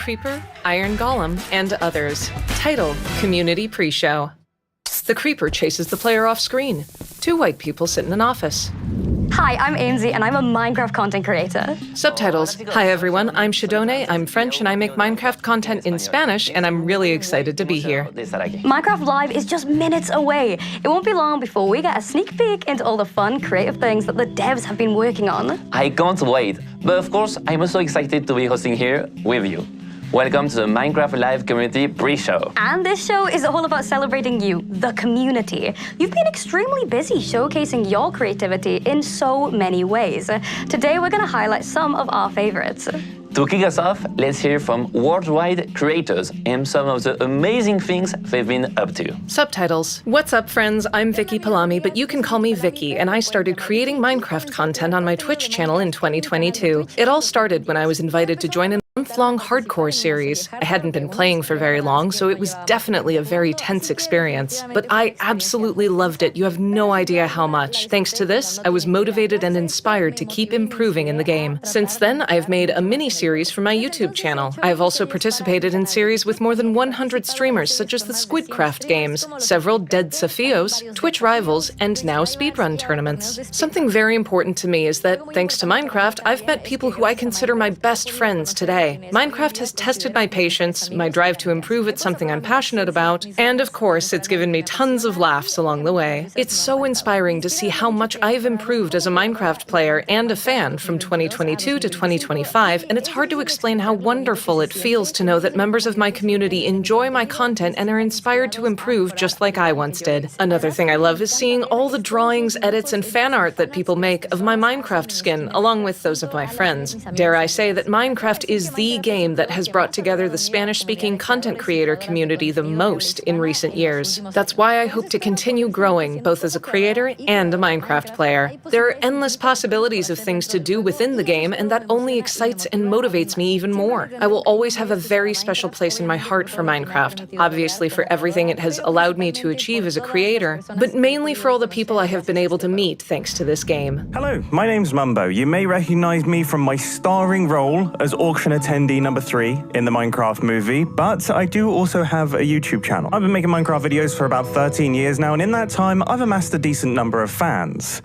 Creeper, Iron Golem, and others. Title: Community Pre-Show. The Creeper chases the player off screen. Two white people sit in an office. Hi, I'm Amesy, and I'm a Minecraft content creator. Subtitles: Hi everyone, I'm Shadone, I'm French, and I make Minecraft content in Spanish, and I'm really excited to be here. Minecraft Live is just minutes away. It won't be long before we get a sneak peek into all the fun, creative things that the devs have been working on. I can't wait, but of course, I'm also excited to be hosting here with you. Welcome to the Minecraft Live Community Pre-Show. And this show is all about celebrating you, the community. You've been extremely busy showcasing your creativity in so many ways. Today, we're going to highlight some of our favorites. To kick us off, let's hear from worldwide creators and some of the amazing things they've been up to. Subtitles: What's up, friends? I'm Vicky Palami, but you can call me Vicky, and I started creating Minecraft content on my Twitch channel in 2022. It all started when I was invited to join a month-long hardcore series. I hadn't been playing for very long, so it was definitely a very tense experience. But I absolutely loved it. You have no idea how much. Thanks to this, I was motivated and inspired to keep improving in the game. Since then, I've made a mini-series for my YouTube channel. I have also participated in series with more than 100 streamers, such as the Squidcraft games, several Dead Safios, Twitch Rivals, and now speedrun tournaments. Something very important to me is that, thanks to Minecraft, I've met people who I consider my best friends today. Minecraft has tested my patience, my drive to improve at something I'm passionate about, and of course, it's given me tons of laughs along the way. It's so inspiring to see how much I've improved as a Minecraft player and a fan from 2022 to 2025, and it's hard to explain how wonderful it feels to know that members of my community enjoy my content and are inspired to improve just like I once did. Another thing I love is seeing all the drawings, edits, and fan art that people make of my Minecraft skin, along with those of my friends. Dare I say that Minecraft is the game that has brought together the Spanish-speaking content creator community the most in recent years. That's why I hope to continue growing, both as a creator and a Minecraft player. There are endless possibilities of things to do within the game, and that only excites and motivates me even more. I will always have a very special place in my heart for Minecraft, obviously for everything it has allowed me to achieve as a creator, but mainly for all the people I have been able to meet thanks to this game. Hello, my name's Mumbo. You may recognize me from my starring role as auction attendee number 3 in the Minecraft movie, but I do also have a YouTube channel. I've been making Minecraft videos for about 13 years now, and in that time, I've amassed a decent number of fans.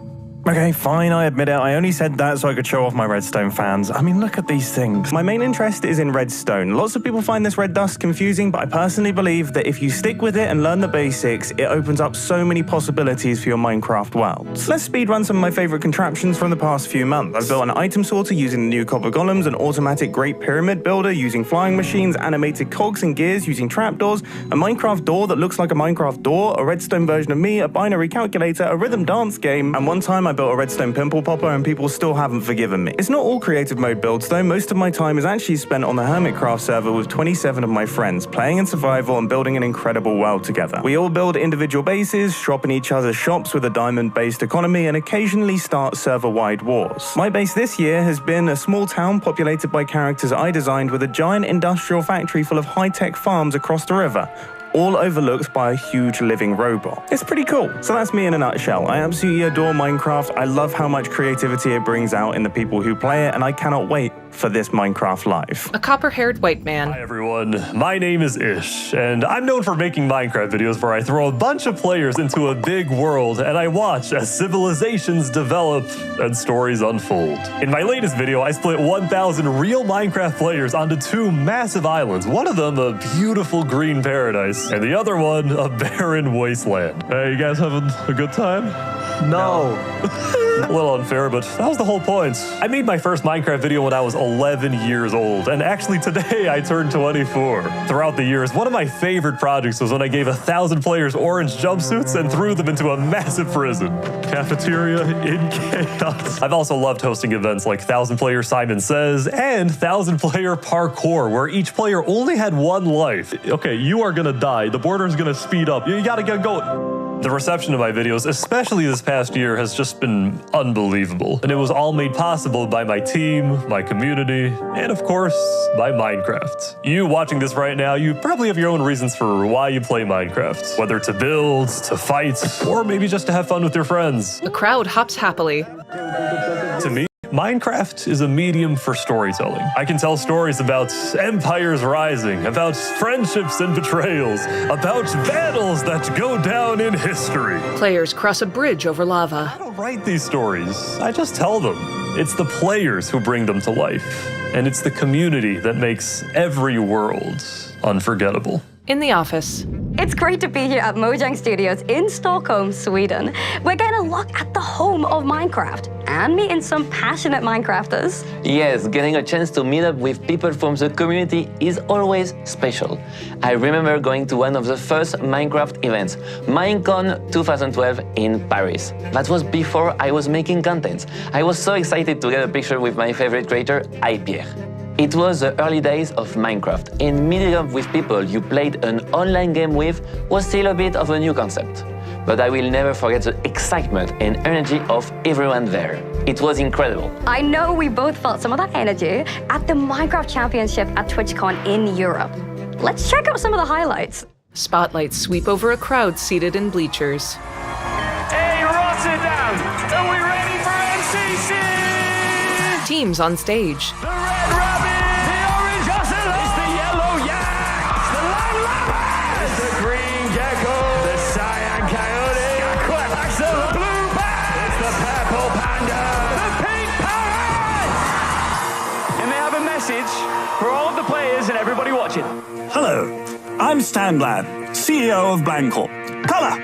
Okay, fine, I admit it. I only said that so I could show off my redstone fans. I mean, look at these things. My main interest is in redstone. Lots of people find this red dust confusing, but I personally believe that if you stick with it and learn the basics, it opens up so many possibilities for your Minecraft world. Let's speedrun some of my favorite contraptions from the past few months. I've built an item sorter using the new copper golems, an automatic Great Pyramid builder using flying machines, animated cogs and gears using trapdoors, a Minecraft door that looks like a Minecraft door, a redstone version of me, a binary calculator, a rhythm dance game, and one time I built a redstone pimple popper and people still haven't forgiven me. It's not all creative mode builds though. Most of my time is actually spent on the Hermitcraft server with 27 of my friends, playing in survival and building an incredible world together. We all build individual bases, shop in each other's shops with a diamond-based economy, and occasionally start server-wide wars. My base this year has been a small town populated by characters I designed with a giant industrial factory full of high-tech farms across the river, all overlooked by a huge living robot. It's pretty cool. So that's me in a nutshell. I absolutely adore Minecraft. I love how much creativity it brings out in the people who play it, and I cannot wait for this Minecraft Live. A copper-haired white man. Hi everyone, my name is Ish, and I'm known for making Minecraft videos where I throw a bunch of players into a big world and I watch as civilizations develop and stories unfold. In my latest video, I split 1,000 real Minecraft players onto 2 massive islands, one of them a beautiful green paradise, and the other one a barren wasteland. Hey, you guys having a good time? No. A little unfair, but that was the whole point. I made my first Minecraft video when I was 11 years old, and actually today I turned 24. Throughout the years, one of my favorite projects was when I gave 1,000 players orange jumpsuits and threw them into a massive prison. Cafeteria in chaos. I've also loved hosting events like 1,000-player Simon Says and 1,000-player parkour, where each player only had 1 life. Okay, you are gonna die. The border's gonna speed up. You gotta get going. The reception of my videos, especially this past year, has just been unbelievable. And it was all made possible by my team, my community, and of course, by Minecraft. You watching this right now, you probably have your own reasons for why you play Minecraft. Whether to build, to fight, or maybe just to have fun with your friends. The crowd hops happily. To me, Minecraft is a medium for storytelling. I can tell stories about empires rising, about friendships and betrayals, about battles that go down in history. Players cross a bridge over lava. I don't write these stories, I just tell them. It's the players who bring them to life, and it's the community that makes every world unforgettable. In the office. It's great to be here at Mojang Studios in Stockholm, Sweden. We're getting a look at the home of Minecraft and meeting some passionate Minecrafters. Yes, getting a chance to meet up with people from the community is always special. I remember going to one of the first Minecraft events, Minecon 2012 in Paris. That was before I was making content. I was so excited to get a picture with my favorite creator, Pierre. It was the early days of Minecraft, and meeting up with people you played an online game with was still a bit of a new concept. But I will never forget the excitement and energy of everyone there. It was incredible. I know we both felt some of that energy at the Minecraft Championship at TwitchCon in Europe. Let's check out some of the highlights. Spotlights sweep over a crowd seated in bleachers. Hey, Rotterdam! Are we ready for MCC? Teams on stage. The red rabbit! The orange ocelot! It's the yellow yak! It's the lime llama! It's the green gecko! The cyan coyote! It's the blue bat! It's the purple panda! The pink parrot! And they have a message for all of the players and everybody watching. Hello, I'm Stan Bland, CEO of Blancorp. Colour.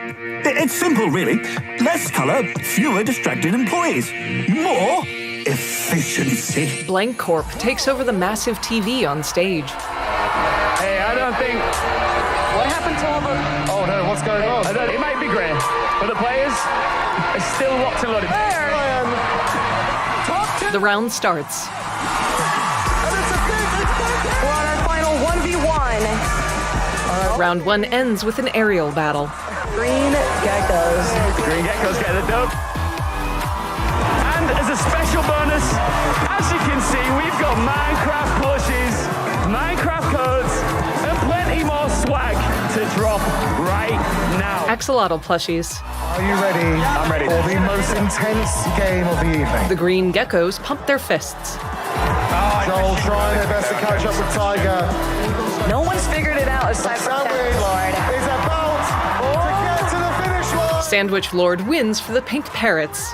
It's simple, really. Less colour, fewer distracted employees. More efficiency. Blank Corp takes over the massive TV on stage. Hey, I don't think... What happened to all the... Oh no, what's going on? It might be great, but the players are still locked and loaded. The round starts. We're on our final 1v1. Round one ends with an aerial battle. Green geckos. The green geckos get the dub. And as a special bonus, as you can see, we've got Minecraft plushies, Minecraft codes, and plenty more swag to drop right now. Axolotl plushies. Are you ready? I'm ready. For the most intense game of the evening. The green geckos pump their fists. Joel trying their best to catch up with Tiger. No one's figured it out aside from Sandwich Lord. is about to get to the finish line. Sandwich Lord wins for the pink parrots.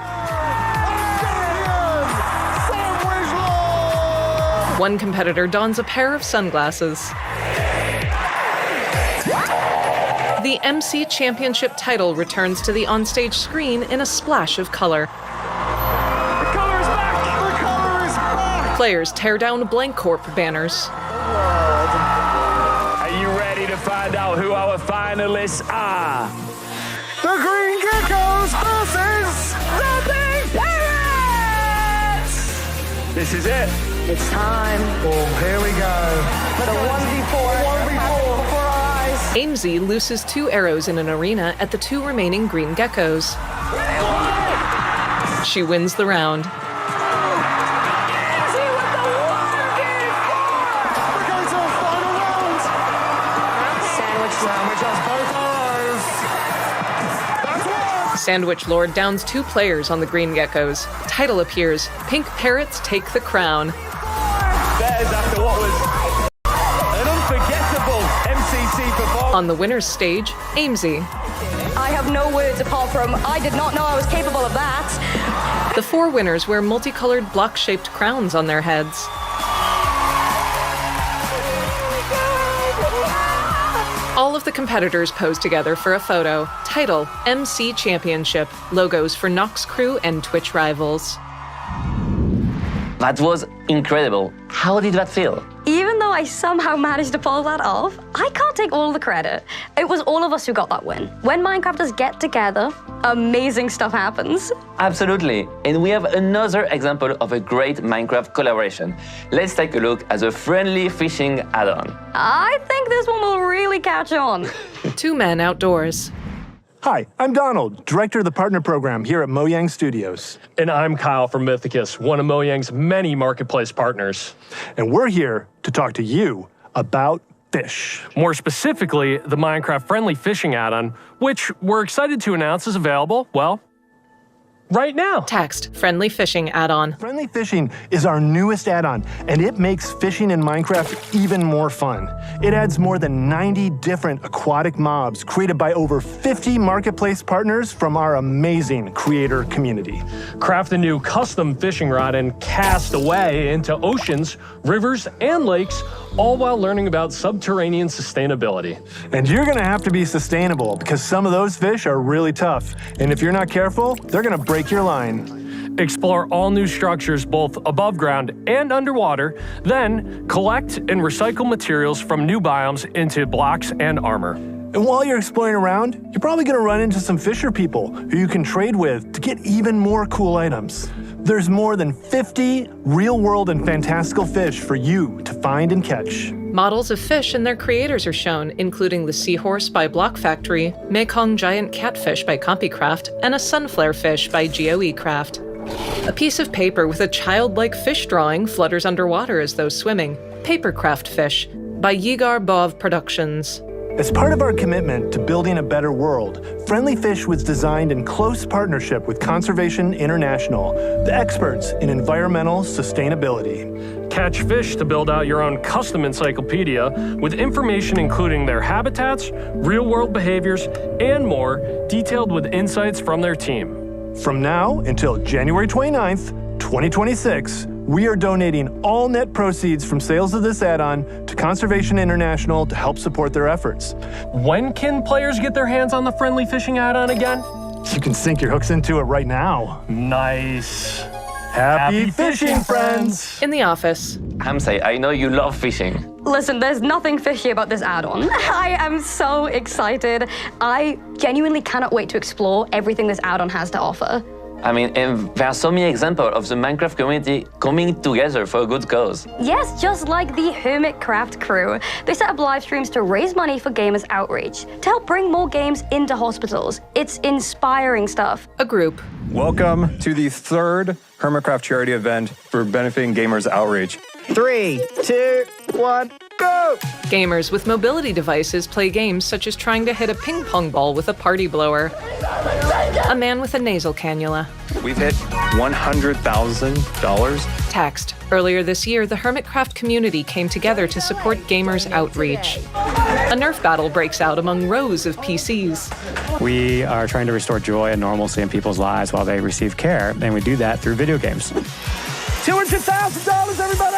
Sandwich Lord! One competitor dons a pair of sunglasses. The MC Championship title returns to the onstage screen in a splash of color. The color is back! The colour is back! Players tear down Blank Corp banners. Are you ready to find out who our finalists are? The Green Geckos versus The Big Parrots! This is it. It's time Oh, here we go. for the 1v4. 1v4 before our eyes. Amesy looses 2 arrows in an arena at the 2 remaining green geckos. She wins the round. See what the 1v4! We're going to a final round. Sandwich. Sandwich has both arrows. That's one. Sandwich Lord downs 2 players on the green geckos. Title appears. Pink parrots take the crown. There's after what was an unforgettable MCC performance. On the winner's stage, Amesy. I have no words apart from I did not know I was capable of that. The 4 winners wear multicolored block-shaped crowns on their heads. All of the competitors pose together for a photo. Title, MC Championship. Logos for Nox Crew and Twitch rivals. That was incredible. How did that feel? Even though I somehow managed to pull that off, I can't take all the credit. It was all of us who got that win. When Minecrafters get together, amazing stuff happens. Absolutely. And we have another example of a great Minecraft collaboration. Let's take a look at the friendly fishing add-on. I think this one will really catch on. 2 men outdoors. Hi, I'm Donald, Director of the Partner Program here at Mojang Studios. And I'm Kyle from Mythicus, one of Mojang's many marketplace partners. And we're here to talk to you about fish. More specifically, the Minecraft friendly fishing add-on, which we're excited to announce is available, well, right now. Text, friendly fishing add-on. Friendly Fishing is our newest add-on, and it makes fishing in Minecraft even more fun. It adds more than 90 different aquatic mobs created by over 50 marketplace partners from our amazing creator community. Craft a new custom fishing rod and cast away into oceans, rivers, and lakes, all while learning about subterranean sustainability. And you're gonna have to be sustainable because some of those fish are really tough. And if you're not careful, they're gonna break your line. Explore all new structures both above ground and underwater, then collect and recycle materials from new biomes into blocks and armor. And while you're exploring around, you're probably gonna run into some fisher people who you can trade with to get even more cool items. There's more than 50 real-world and fantastical fish for you to find and catch. Models of fish and their creators are shown, including the seahorse by Block Factory, Mekong giant catfish by CompiCraft, and a sunflare fish by GeoeCraft. A piece of paper with a childlike fish drawing flutters underwater as though swimming. Papercraft Fish by Yigar Bov Productions. As part of our commitment to building a better world, Friendly Fish was designed in close partnership with Conservation International, the experts in environmental sustainability. Catch fish to build out your own custom encyclopedia with information including their habitats, real-world behaviors, and more, detailed with insights from their team. From now until January 29th, 2026, we are donating all net proceeds from sales of this add-on to Conservation International to help support their efforts. When can players get their hands on the Friendly Fishing add-on again? You can sink your hooks into it right now. Nice. Happy fishing, friends! In the office. Hamza, I know you love fishing. Listen, there's nothing fishy about this add-on. I am so excited. I genuinely cannot wait to explore everything this add-on has to offer. I mean, and there are so many examples of the Minecraft community coming together for a good cause. Yes, just like the Hermitcraft crew. They set up live streams to raise money for Gamers Outreach, to help bring more games into hospitals. It's inspiring stuff. A group. Welcome to the third Hermitcraft charity event for benefiting Gamers Outreach. 3, 2, 1, go! Gamers with mobility devices play games such as trying to hit a ping pong ball with a party blower. A man with a nasal cannula. We've hit $100,000. Text. Earlier this year, the Hermitcraft community came together to support Gamers Outreach. A Nerf battle breaks out among rows of PCs. We are trying to restore joy and normalcy in people's lives while they receive care, and we do that through video games. $200,000, everybody!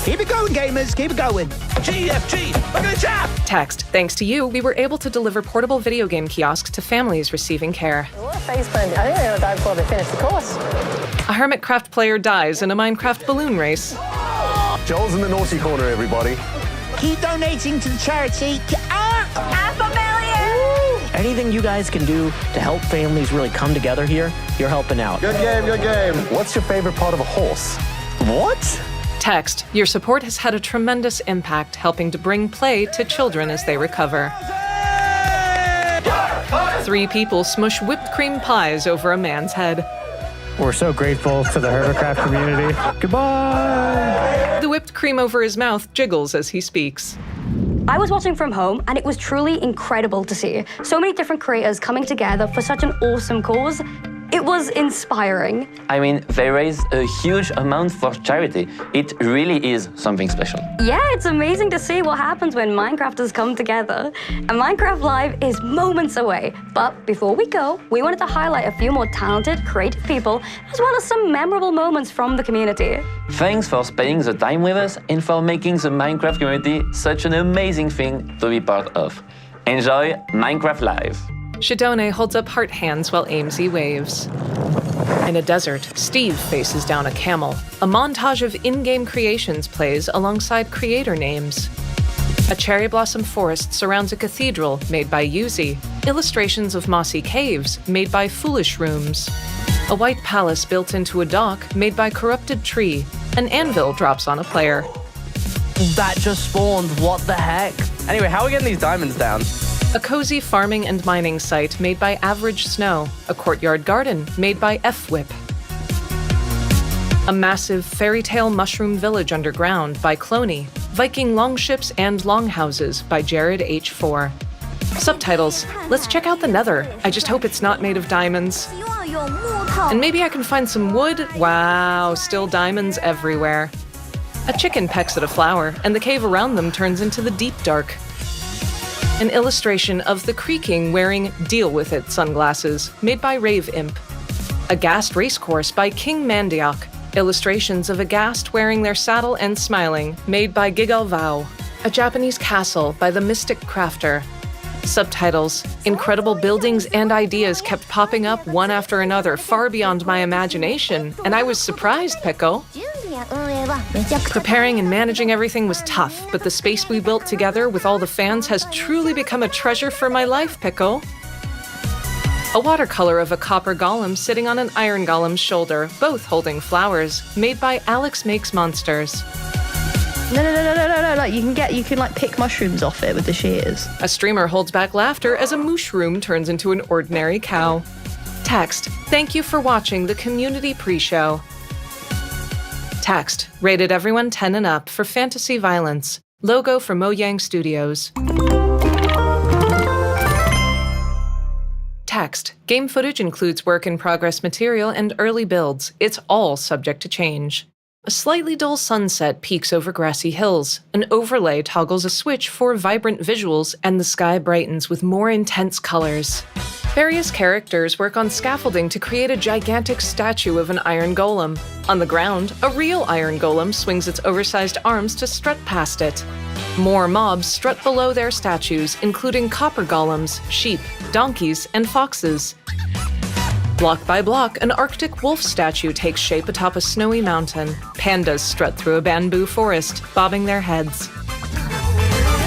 Keep it going, gamers. Keep it going. GFG, look at the chat! Text. Thanks to you, we were able to deliver portable video game kiosks to families receiving care. What a face band. I think they're going to die before they finish the course. A Hermitcraft player dies in a Minecraft balloon race. Joel's in the naughty corner, everybody. Keep donating to the charity. $500,000! Anything you guys can do to help families really come together here, you're helping out. Good game, good game. What's your favorite part of a horse? What? Text. Your support has had a tremendous impact, helping to bring play to children as they recover. 3 people smush whipped cream pies over a man's head. We're so grateful to the Hermitcraft community. Goodbye! The whipped cream over his mouth jiggles as he speaks. I was watching from home, and it was truly incredible to see so many different creators coming together for such an awesome cause. It was inspiring. I mean, they raise a huge amount for charity. It really is something special. Yeah, it's amazing to see what happens when Minecrafters come together. And Minecraft Live is moments away. But before we go, we wanted to highlight a few more talented, creative people, as well as some memorable moments from the community. Thanks for spending the time with us and for making the Minecraft community such an amazing thing to be part of. Enjoy Minecraft Live. Shadone holds up heart hands while Amesy waves. In a desert, Steve faces down a camel. A montage of in-game creations plays alongside creator names. A cherry blossom forest surrounds a cathedral made by Yuzi. Illustrations of mossy caves made by Foolish Rooms. A white palace built into a dock made by Corrupted Tree. An anvil drops on a player. That just spawned. What the heck? Anyway, how are we getting these diamonds down? A cozy farming and mining site made by Average Snow. A courtyard garden made by F-Whip. A massive fairy tale mushroom village underground by Cloney. Viking longships and longhouses by Jared H4. Subtitles. Let's check out the nether. I just hope it's not made of diamonds. And maybe I can find some wood. Wow, still diamonds everywhere. A chicken pecks at a flower, and the cave around them turns into the deep dark. An illustration of the creaking wearing Deal With It sunglasses, made by Rave Imp. A Ghast racecourse by King Mandiok. Illustrations of a Ghast wearing their saddle and smiling, made by Gigalvao. A Japanese castle by the Mystic Crafter. Subtitles. Incredible buildings and ideas kept popping up one after another, far beyond my imagination, and I was surprised, Peko. Preparing and managing everything was tough, but the space we built together with all the fans has truly become a treasure for my life, Peko. A watercolor of a copper golem sitting on an iron golem's shoulder, both holding flowers, made by Alex Makes Monsters. No. You can like pick mushrooms off it with the shears. A streamer holds back laughter as a mushroom turns into an ordinary cow. Text. Thank you for watching the community pre-show. Text. Rated everyone 10 and up for fantasy violence. Logo for Mojang Studios. Text. Game footage includes work-in-progress material and early builds. It's all subject to change. A slightly dull sunset peeks over grassy hills. An overlay toggles a switch for vibrant visuals, and the sky brightens with more intense colors. Various characters work on scaffolding to create a gigantic statue of an iron golem. On the ground, a real iron golem swings its oversized arms to strut past it. More mobs strut below their statues, including copper golems, sheep, donkeys, and foxes. Block by block, an Arctic wolf statue takes shape atop a snowy mountain. Pandas strut through a bamboo forest, bobbing their heads.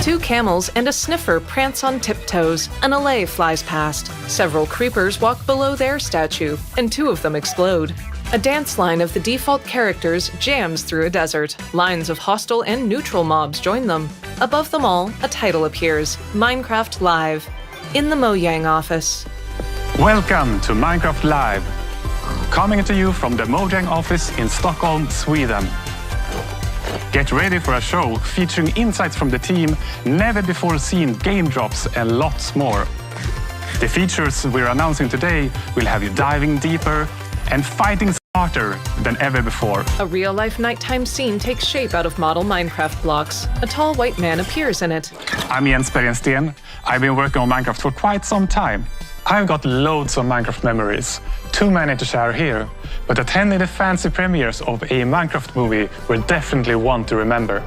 2 camels and a sniffer prance on tiptoes. An allay flies past. Several creepers walk below their statue, and 2 of them explode. A dance line of the default characters jams through a desert. Lines of hostile and neutral mobs join them. Above them all, a title appears, Minecraft Live. In the Mojang office. Welcome to Minecraft Live, coming to you from the Mojang office in Stockholm, Sweden. Get ready for a show featuring insights from the team, never before seen game drops, and lots more. The features we're announcing today will have you diving deeper and fighting smarter than ever before. A real-life nighttime scene takes shape out of model Minecraft blocks. A tall white man appears in it. I'm Jens Bergensten. I've been working on Minecraft for quite some time. I've got loads of Minecraft memories, too many to share here, but attending the fancy premieres of a Minecraft movie were definitely one to remember.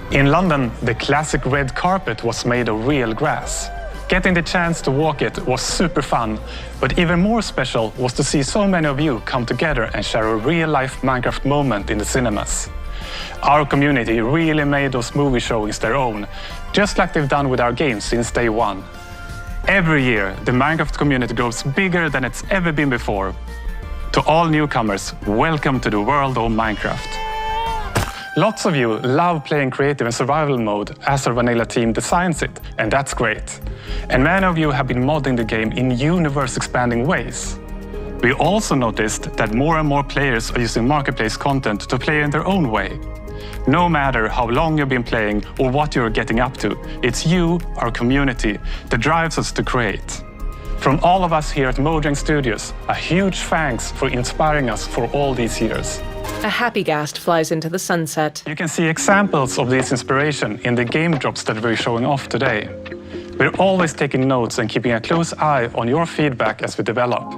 In London, the classic red carpet was made of real grass. Getting the chance to walk it was super fun, but even more special was to see so many of you come together and share a real-life Minecraft moment in the cinemas. Our community really made those movie showings their own, just like they've done with our games since day one. Every year, the Minecraft community grows bigger than it's ever been before. To all newcomers, welcome to the world of Minecraft. Lots of you love playing creative and survival mode as our vanilla team designs it, and that's great. And many of you have been modding the game in universe-expanding ways. We also noticed that more and more players are using marketplace content to play in their own way. No matter how long you've been playing or what you're getting up to, it's you, our community, that drives us to create. From all of us here at Mojang Studios, a huge thanks for inspiring us for all these years. A happy ghast flies into the sunset. You can see examples of this inspiration in the game drops that we're showing off today. We're always taking notes and keeping a close eye on your feedback as we develop.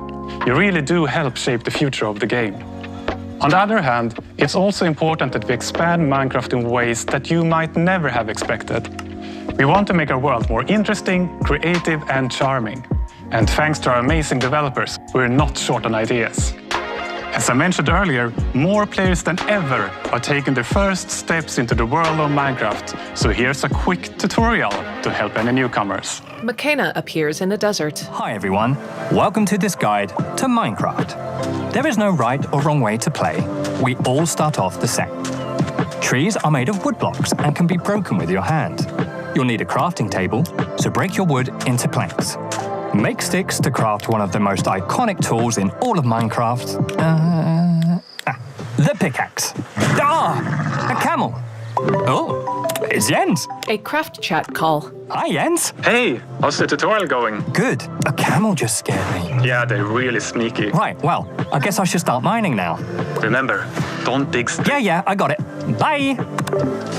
You really do help shape the future of the game. On the other hand, it's also important that we expand Minecraft in ways that you might never have expected. We want to make our world more interesting, creative, and charming. And thanks to our amazing developers, we're not short on ideas. As I mentioned earlier, more players than ever are taking their first steps into the world of Minecraft. So here's a quick tutorial to help any newcomers. McKenna appears in a desert. Hi everyone, welcome to this guide to Minecraft. There is no right or wrong way to play. We all start off the same. Trees are made of wood blocks and can be broken with your hand. You'll need a crafting table, so break your wood into planks. Make sticks to craft one of the most iconic tools in all of Minecraft. The pickaxe. A camel. Oh, It's Jens. A craft chat call. Hi, Jens. Hey, how's the tutorial going? Good. A camel just scared me. Yeah, they're really sneaky. Right, well, I guess I should start mining now. Remember, don't dig Yeah, I got it. Bye.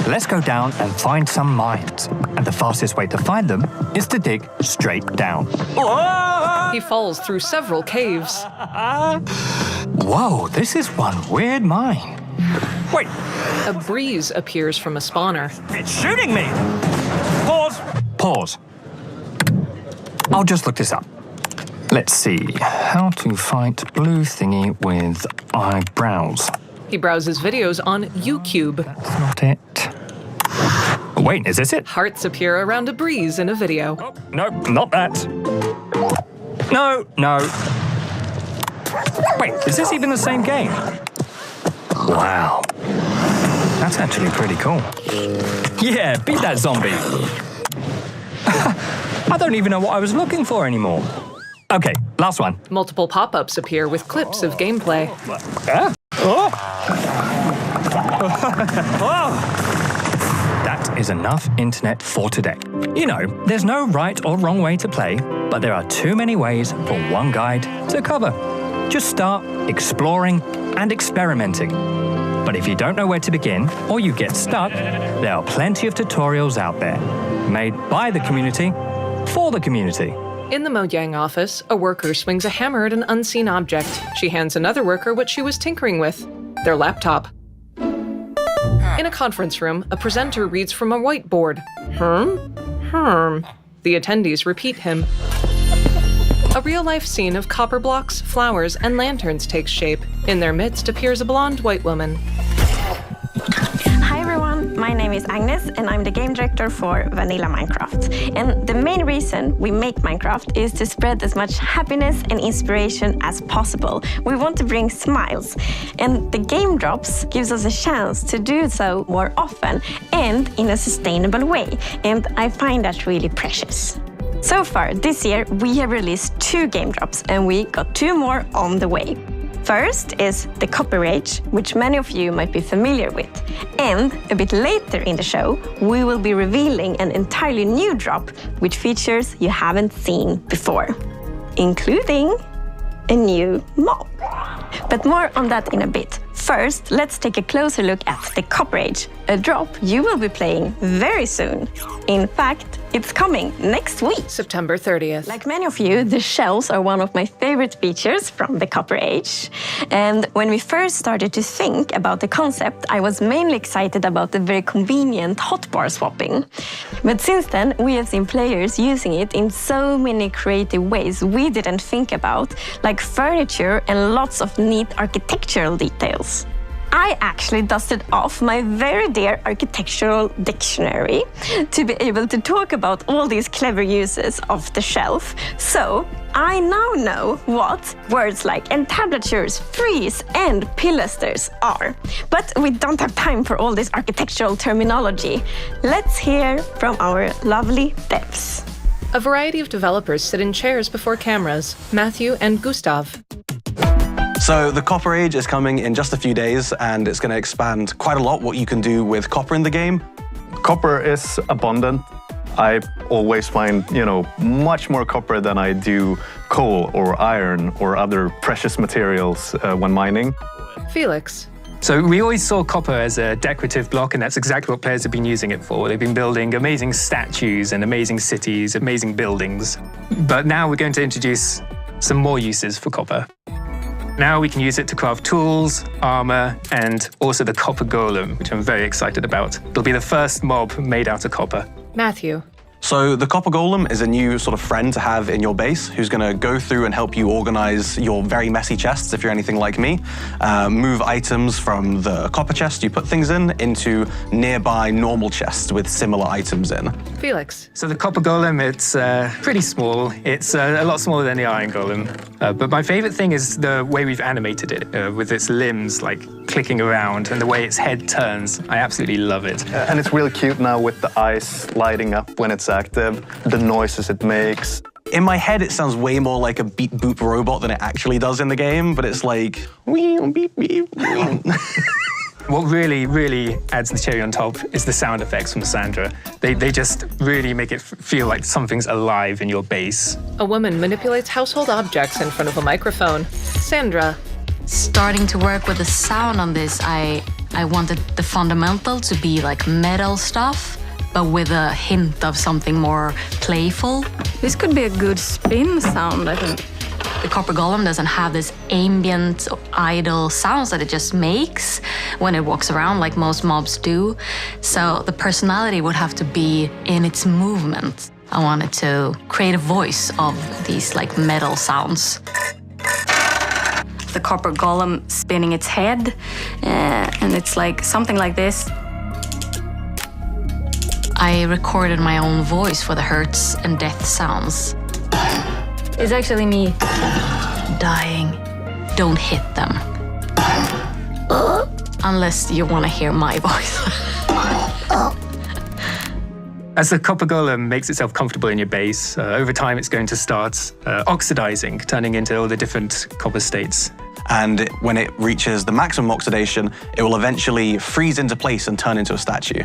Let's go down and find some mines. And the fastest way to find them is to dig straight down. He falls through several caves. Whoa, this is one weird mine. Wait. A breeze appears from a spawner. It's shooting me. Pause. I'll just look this up. Let's see. How to fight blue thingy with eyebrows. He browses videos on YouTube. That's not it. Wait, is this it? Hearts appear around a breeze in a video. Oh, nope, not that. No. Wait, is this even the same game? Wow. That's actually pretty cool. Yeah, beat that zombie. I don't even know what I was looking for anymore. Okay, last one. Multiple pop-ups appear with clips of gameplay. That is enough internet for today. You know, there's no right or wrong way to play, but there are too many ways for one guide to cover. Just start exploring and experimenting. But if you don't know where to begin, or you get stuck, there are plenty of tutorials out there, made by the community, for the community. In the Mojang office, a worker swings a hammer at an unseen object. She hands another worker what she was tinkering with, their laptop. In a conference room, a presenter reads from a whiteboard. Herm. The attendees repeat him. A real-life scene of copper blocks, flowers, and lanterns takes shape. In their midst appears a blonde white woman. Hi everyone, my name is Agnes and I'm the game director for Vanilla Minecraft. And the main reason we make Minecraft is to spread as much happiness and inspiration as possible. We want to bring smiles. And the game drops gives us a chance to do so more often and in a sustainable way. And I find that really precious. So far, this year, we have released 2 game drops and we got 2 more on the way. First is the Copper Age, which many of you might be familiar with. And a bit later in the show, we will be revealing an entirely new drop with features you haven't seen before, including a new mob. But more on that in a bit. First, let's take a closer look at the Copper Age, a drop you will be playing very soon. In fact, it's coming next week. September 30th. Like many of you, the shells are one of my favorite features from the Copper Age. And when we first started to think about the concept, I was mainly excited about the very convenient hotbar swapping. But since then, we have seen players using it in so many creative ways we didn't think about, like furniture and lots of neat architectural details. I actually dusted off my very dear architectural dictionary to be able to talk about all these clever uses of the shelf. So I now know what words like entablatures, frieze, and pilasters are. But we don't have time for all this architectural terminology. Let's hear from our lovely devs. A variety of developers sit in chairs before cameras, Matthew and Gustav. So the Copper Age is coming in just a few days, and it's going to expand quite a lot what you can do with copper in the game. Copper is abundant. I always find, much more copper than I do coal or iron or other precious materials when mining. Felix. So we always saw copper as a decorative block, and that's exactly what players have been using it for. They've been building amazing statues and amazing cities, amazing buildings. But now we're going to introduce some more uses for copper. Now we can use it to craft tools, armor, and also the copper golem, which I'm very excited about. It'll be the first mob made out of copper. Matthew. So the Copper Golem is a new sort of friend to have in your base who's going to go through and help you organize your very messy chests, if you're anything like me. Move items from the copper chest you put things in into nearby normal chests with similar items in. Felix. So the Copper Golem, it's pretty small. It's a lot smaller than the Iron Golem. But my favorite thing is the way we've animated it, with its limbs like clicking around and the way its head turns. I absolutely love it. And it's really cute now with the eyes lighting up when it's active, the noises it makes. In my head, it sounds way more like a beep boop robot than it actually does in the game, but it's like, wee, beep, beep. What really, really adds the cherry on top is the sound effects from Sandra. They just really make it feel like something's alive in your base. A woman manipulates household objects in front of a microphone. Sandra. Starting to work with the sound on this, I wanted the fundamental to be like metal stuff, but with a hint of something more playful. This could be a good spin sound, I think. The copper golem doesn't have this ambient, idle sounds that it just makes when it walks around like most mobs do. So the personality would have to be in its movement. I wanted to create a voice of these like metal sounds. The copper golem spinning its head, and it's like something like this. I recorded my own voice for the hurts and death sounds. It's actually me dying. Don't hit them. Unless you want to hear my voice. As the copper golem makes itself comfortable in your base, over time it's going to start oxidizing, turning into all the different copper states. And when it reaches the maximum oxidation, it will eventually freeze into place and turn into a statue.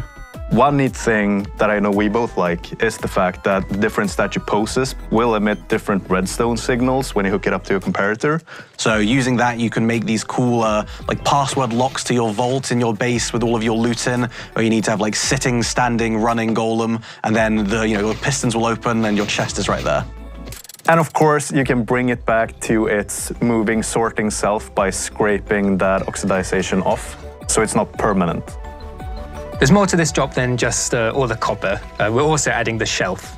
One neat thing that I know we both like is the fact that different statue poses will emit different redstone signals when you hook it up to a comparator. So using that, you can make these cool like password locks to your vault in your base with all of your loot in, or you need to have like sitting, standing, running golem, and then your pistons will open and your chest is right there. And of course, you can bring it back to its moving, sorting self by scraping that oxidization off, so it's not permanent. There's more to this job than just all the copper. We're also adding the shelf.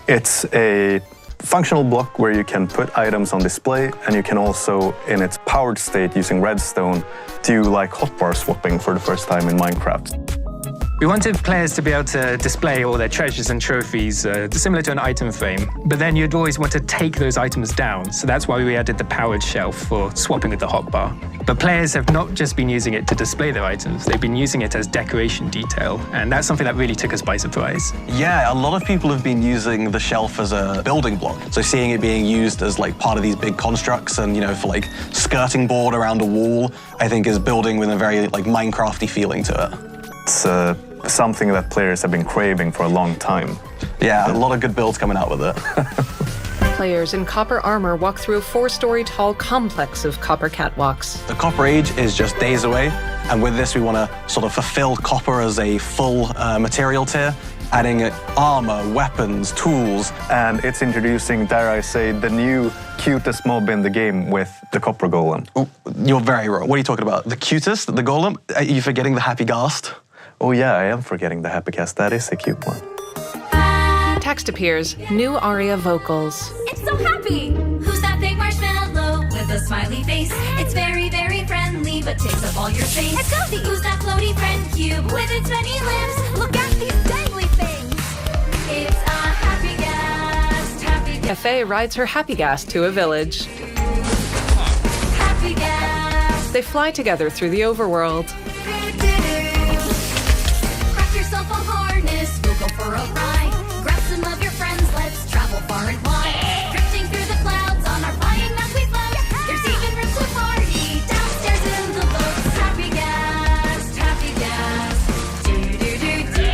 It's a functional block where you can put items on display, and you can also, in its powered state using redstone, do like hotbar swapping for the first time in Minecraft. We wanted players to be able to display all their treasures and trophies, similar to an item frame, but then you'd always want to take those items down, so that's why we added the powered shelf for swapping with the hotbar. But players have not just been using it to display their items, they've been using it as decoration detail, and that's something that really took us by surprise. Yeah, a lot of people have been using the shelf as a building block, so seeing it being used as like part of these big constructs and, for like skirting board around a wall, I think is building with a very like Minecrafty feeling to it. It's something that players have been craving for a long time. Yeah, a lot of good builds coming out with it. Players in copper armor walk through a 4-story tall complex of copper catwalks. The Copper Age is just days away, and with this we want to sort of fulfill copper as a full material tier, adding armor, weapons, tools. And it's introducing, dare I say, the new cutest mob in the game with the copper golem. Ooh, you're very wrong. What are you talking about? The cutest? The golem? Are you forgetting the Happy Ghast? Oh yeah, I am forgetting the Happy Ghast. That is a cute one. Text appears, new aria vocals. It's so happy! Who's that big marshmallow with a smiley face? It's very, very friendly, but takes up all your space. It's Ghosty! Who's that floaty friend cube with its many limbs? Look at these dangly things! It's a Happy Ghast, Happy Ghast. Cafe rides her Happy Ghast to a village. Happy Ghast. They fly together through the overworld. Craft yourself a harness, we'll go for a ride. Grab some of your friends, let's travel far and wide. Drifting through the clouds on our flying mount we float. There's even room to party downstairs in the boats. Happy Ghast, Happy Ghast, do-do-do-do.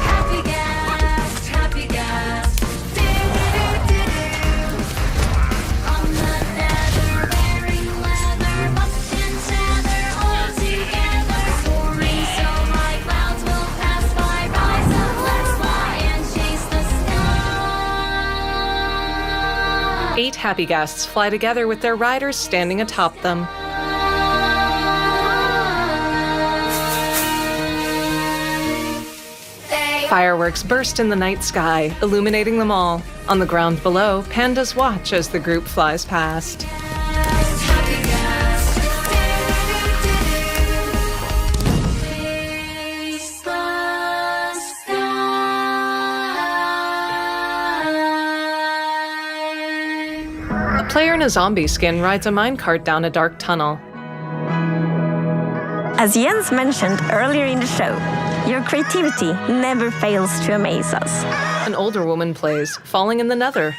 Happy Ghast, Happy Ghast, do-do-do-do. On the nether, wearing leather, buff and tether, all together. Soaring so high, clouds will pass by. Rise up, let's fly and chase the sky. 8 Happy Ghasts fly together with their riders standing atop them. Fireworks burst in the night sky, illuminating them all. On the ground below, pandas watch as the group flies past. A player in a zombie skin rides a minecart down a dark tunnel. As Jens mentioned earlier in the show, Your creativity never fails to amaze us. An older woman plays, falling in the nether.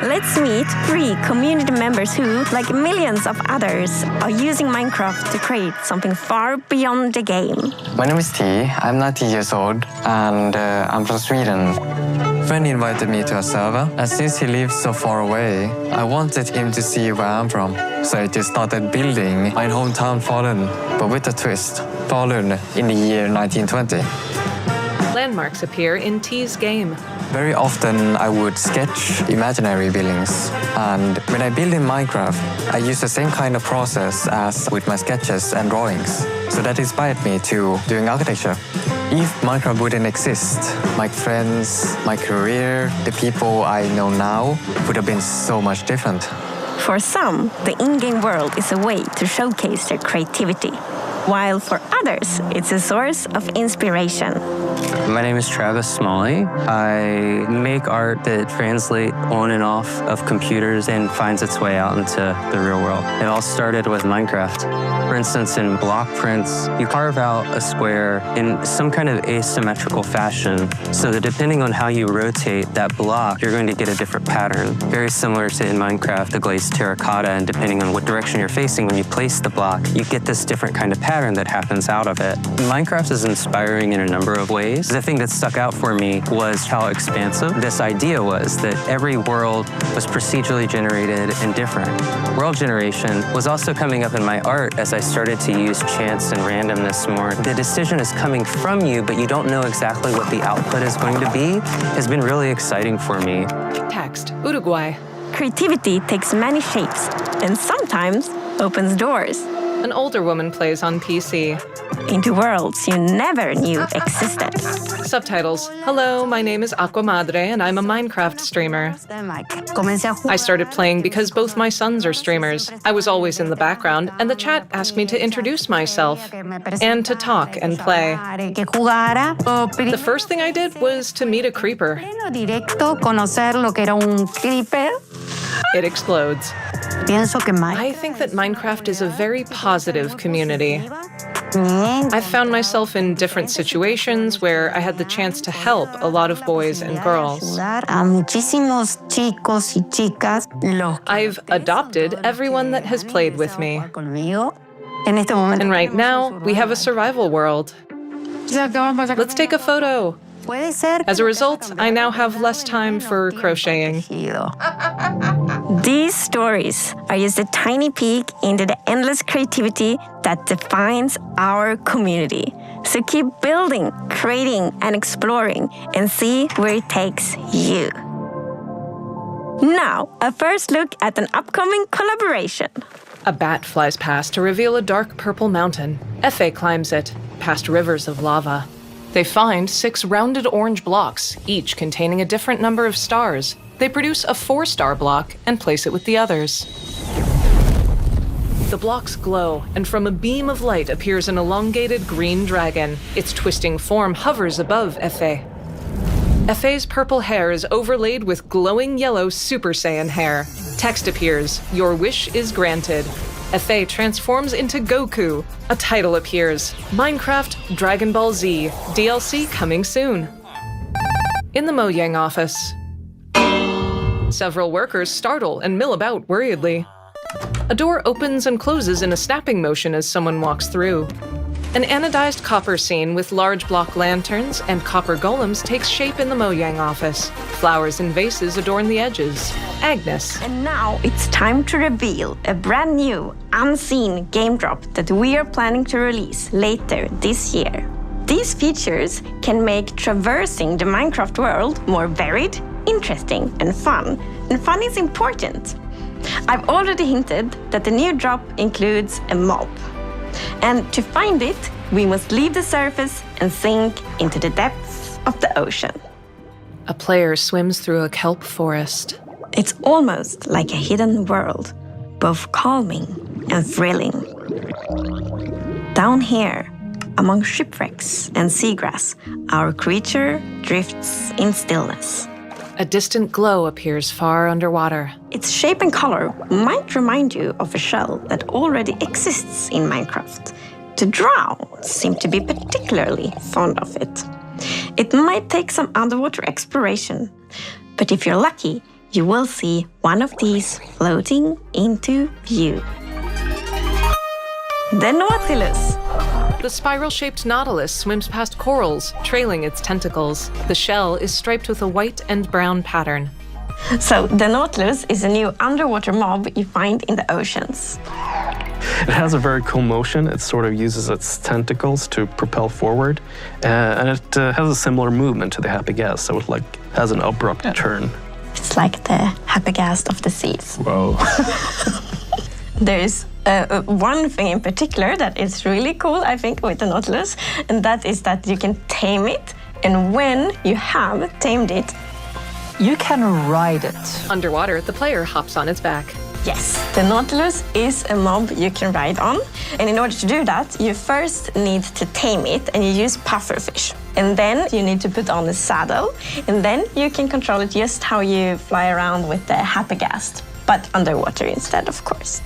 Let's meet 3 community members who, like millions of others, are using Minecraft to create something far beyond the game. My name is T. I'm 19 years old and I'm from Sweden. A friend invited me to a server, and since he lives so far away, I wanted him to see where I'm from. So I just started building my hometown Falun, but with a twist. Falun in the year 1920. Landmarks appear in T's game. Very often I would sketch imaginary buildings, and when I build in Minecraft, I use the same kind of process as with my sketches and drawings. So that inspired me to doing architecture. If Minecraft wouldn't exist, my friends, my career, the people I know now would have been so much different. For some, the in-game world is a way to showcase their creativity, while for others, it's a source of inspiration. My name is Travis Smalley. I make art that translates on and off of computers and finds its way out into the real world. It all started with Minecraft. For instance, in block prints, you carve out a square in some kind of asymmetrical fashion so that depending on how you rotate that block, you're going to get a different pattern. Very similar to in Minecraft, the glazed terracotta, and depending on what direction you're facing when you place the block, you get this different kind of pattern that happens out of it. Minecraft is inspiring in a number of ways. The thing that stuck out for me was how expansive this idea was, that every world was procedurally generated and different. World generation was also coming up in my art as I started to use chance and randomness more. The decision is coming from you, but you don't know exactly what the output is going to be, has been really exciting for me. Text, Uruguay. Creativity takes many shapes and sometimes opens doors. An older woman plays on PC. Into worlds you never knew existed. Subtitles. Hello, my name is Aqua Madre and I'm a Minecraft streamer. I started playing because both my sons are streamers. I was always in the background and the chat asked me to introduce myself and to talk and play. The first thing I did was to meet a creeper. It explodes. I think that Minecraft is a very positive community. I've found myself in different situations where I had the chance to help a lot of boys and girls. I've adopted everyone that has played with me. And right now, we have a survival world. Let's take a photo. As a result, I now have less time for crocheting. These stories are just a tiny peek into the endless creativity that defines our community. So keep building, creating, and exploring, and see where it takes you. Now, a first look at an upcoming collaboration. A bat flies past to reveal a dark purple mountain. Efe climbs it, past rivers of lava. They find 6 rounded orange blocks, each containing a different number of stars. They produce a 4-star block and place it with the others. The blocks glow, and from a beam of light appears an elongated green dragon. Its twisting form hovers above Efe. Efe's purple hair is overlaid with glowing yellow Super Saiyan hair. Text appears, "Your wish is granted." Efe transforms into Goku. A title appears, Minecraft Dragon Ball Z, DLC coming soon. In the Mojang office, several workers startle and mill about worriedly. A door opens and closes in a snapping motion as someone walks through. An anodized copper scene with large block lanterns and copper golems takes shape in the Mojang office. Flowers and vases adorn the edges. Agnes. And now it's time to reveal a brand new, unseen game drop that we are planning to release later this year. These features can make traversing the Minecraft world more varied, interesting, and fun. And fun is important. I've already hinted that the new drop includes a mob. And to find it, we must leave the surface and sink into the depths of the ocean. A player swims through a kelp forest. It's almost like a hidden world, both calming and thrilling. Down here, among shipwrecks and seagrass, our creature drifts in stillness. A distant glow appears far underwater. Its shape and color might remind you of a shell that already exists in Minecraft. to drown seem to be particularly fond of it. It might take some underwater exploration, but if you're lucky, you will see one of these floating into view. The Nautilus. The spiral-shaped nautilus swims past corals, trailing its tentacles. The shell is striped with a white and brown pattern. So the Nautilus is a new underwater mob you find in the oceans. It has a very cool motion. It sort of uses its tentacles to propel forward, and it has a similar movement to the Happy Gas, so it has an abrupt turn. It's like the Happy Gas of the seas. Whoa. There is one thing in particular that is really cool, I think, with the Nautilus, and that is that you can tame it, and when you have tamed it, you can ride it. Underwater, the player hops on its back. Yes, the Nautilus is a mob you can ride on. And in order to do that, you first need to tame it and you use pufferfish. And then you need to put on a saddle and then you can control it just how you fly around with the Happy Gas, but underwater instead, of course.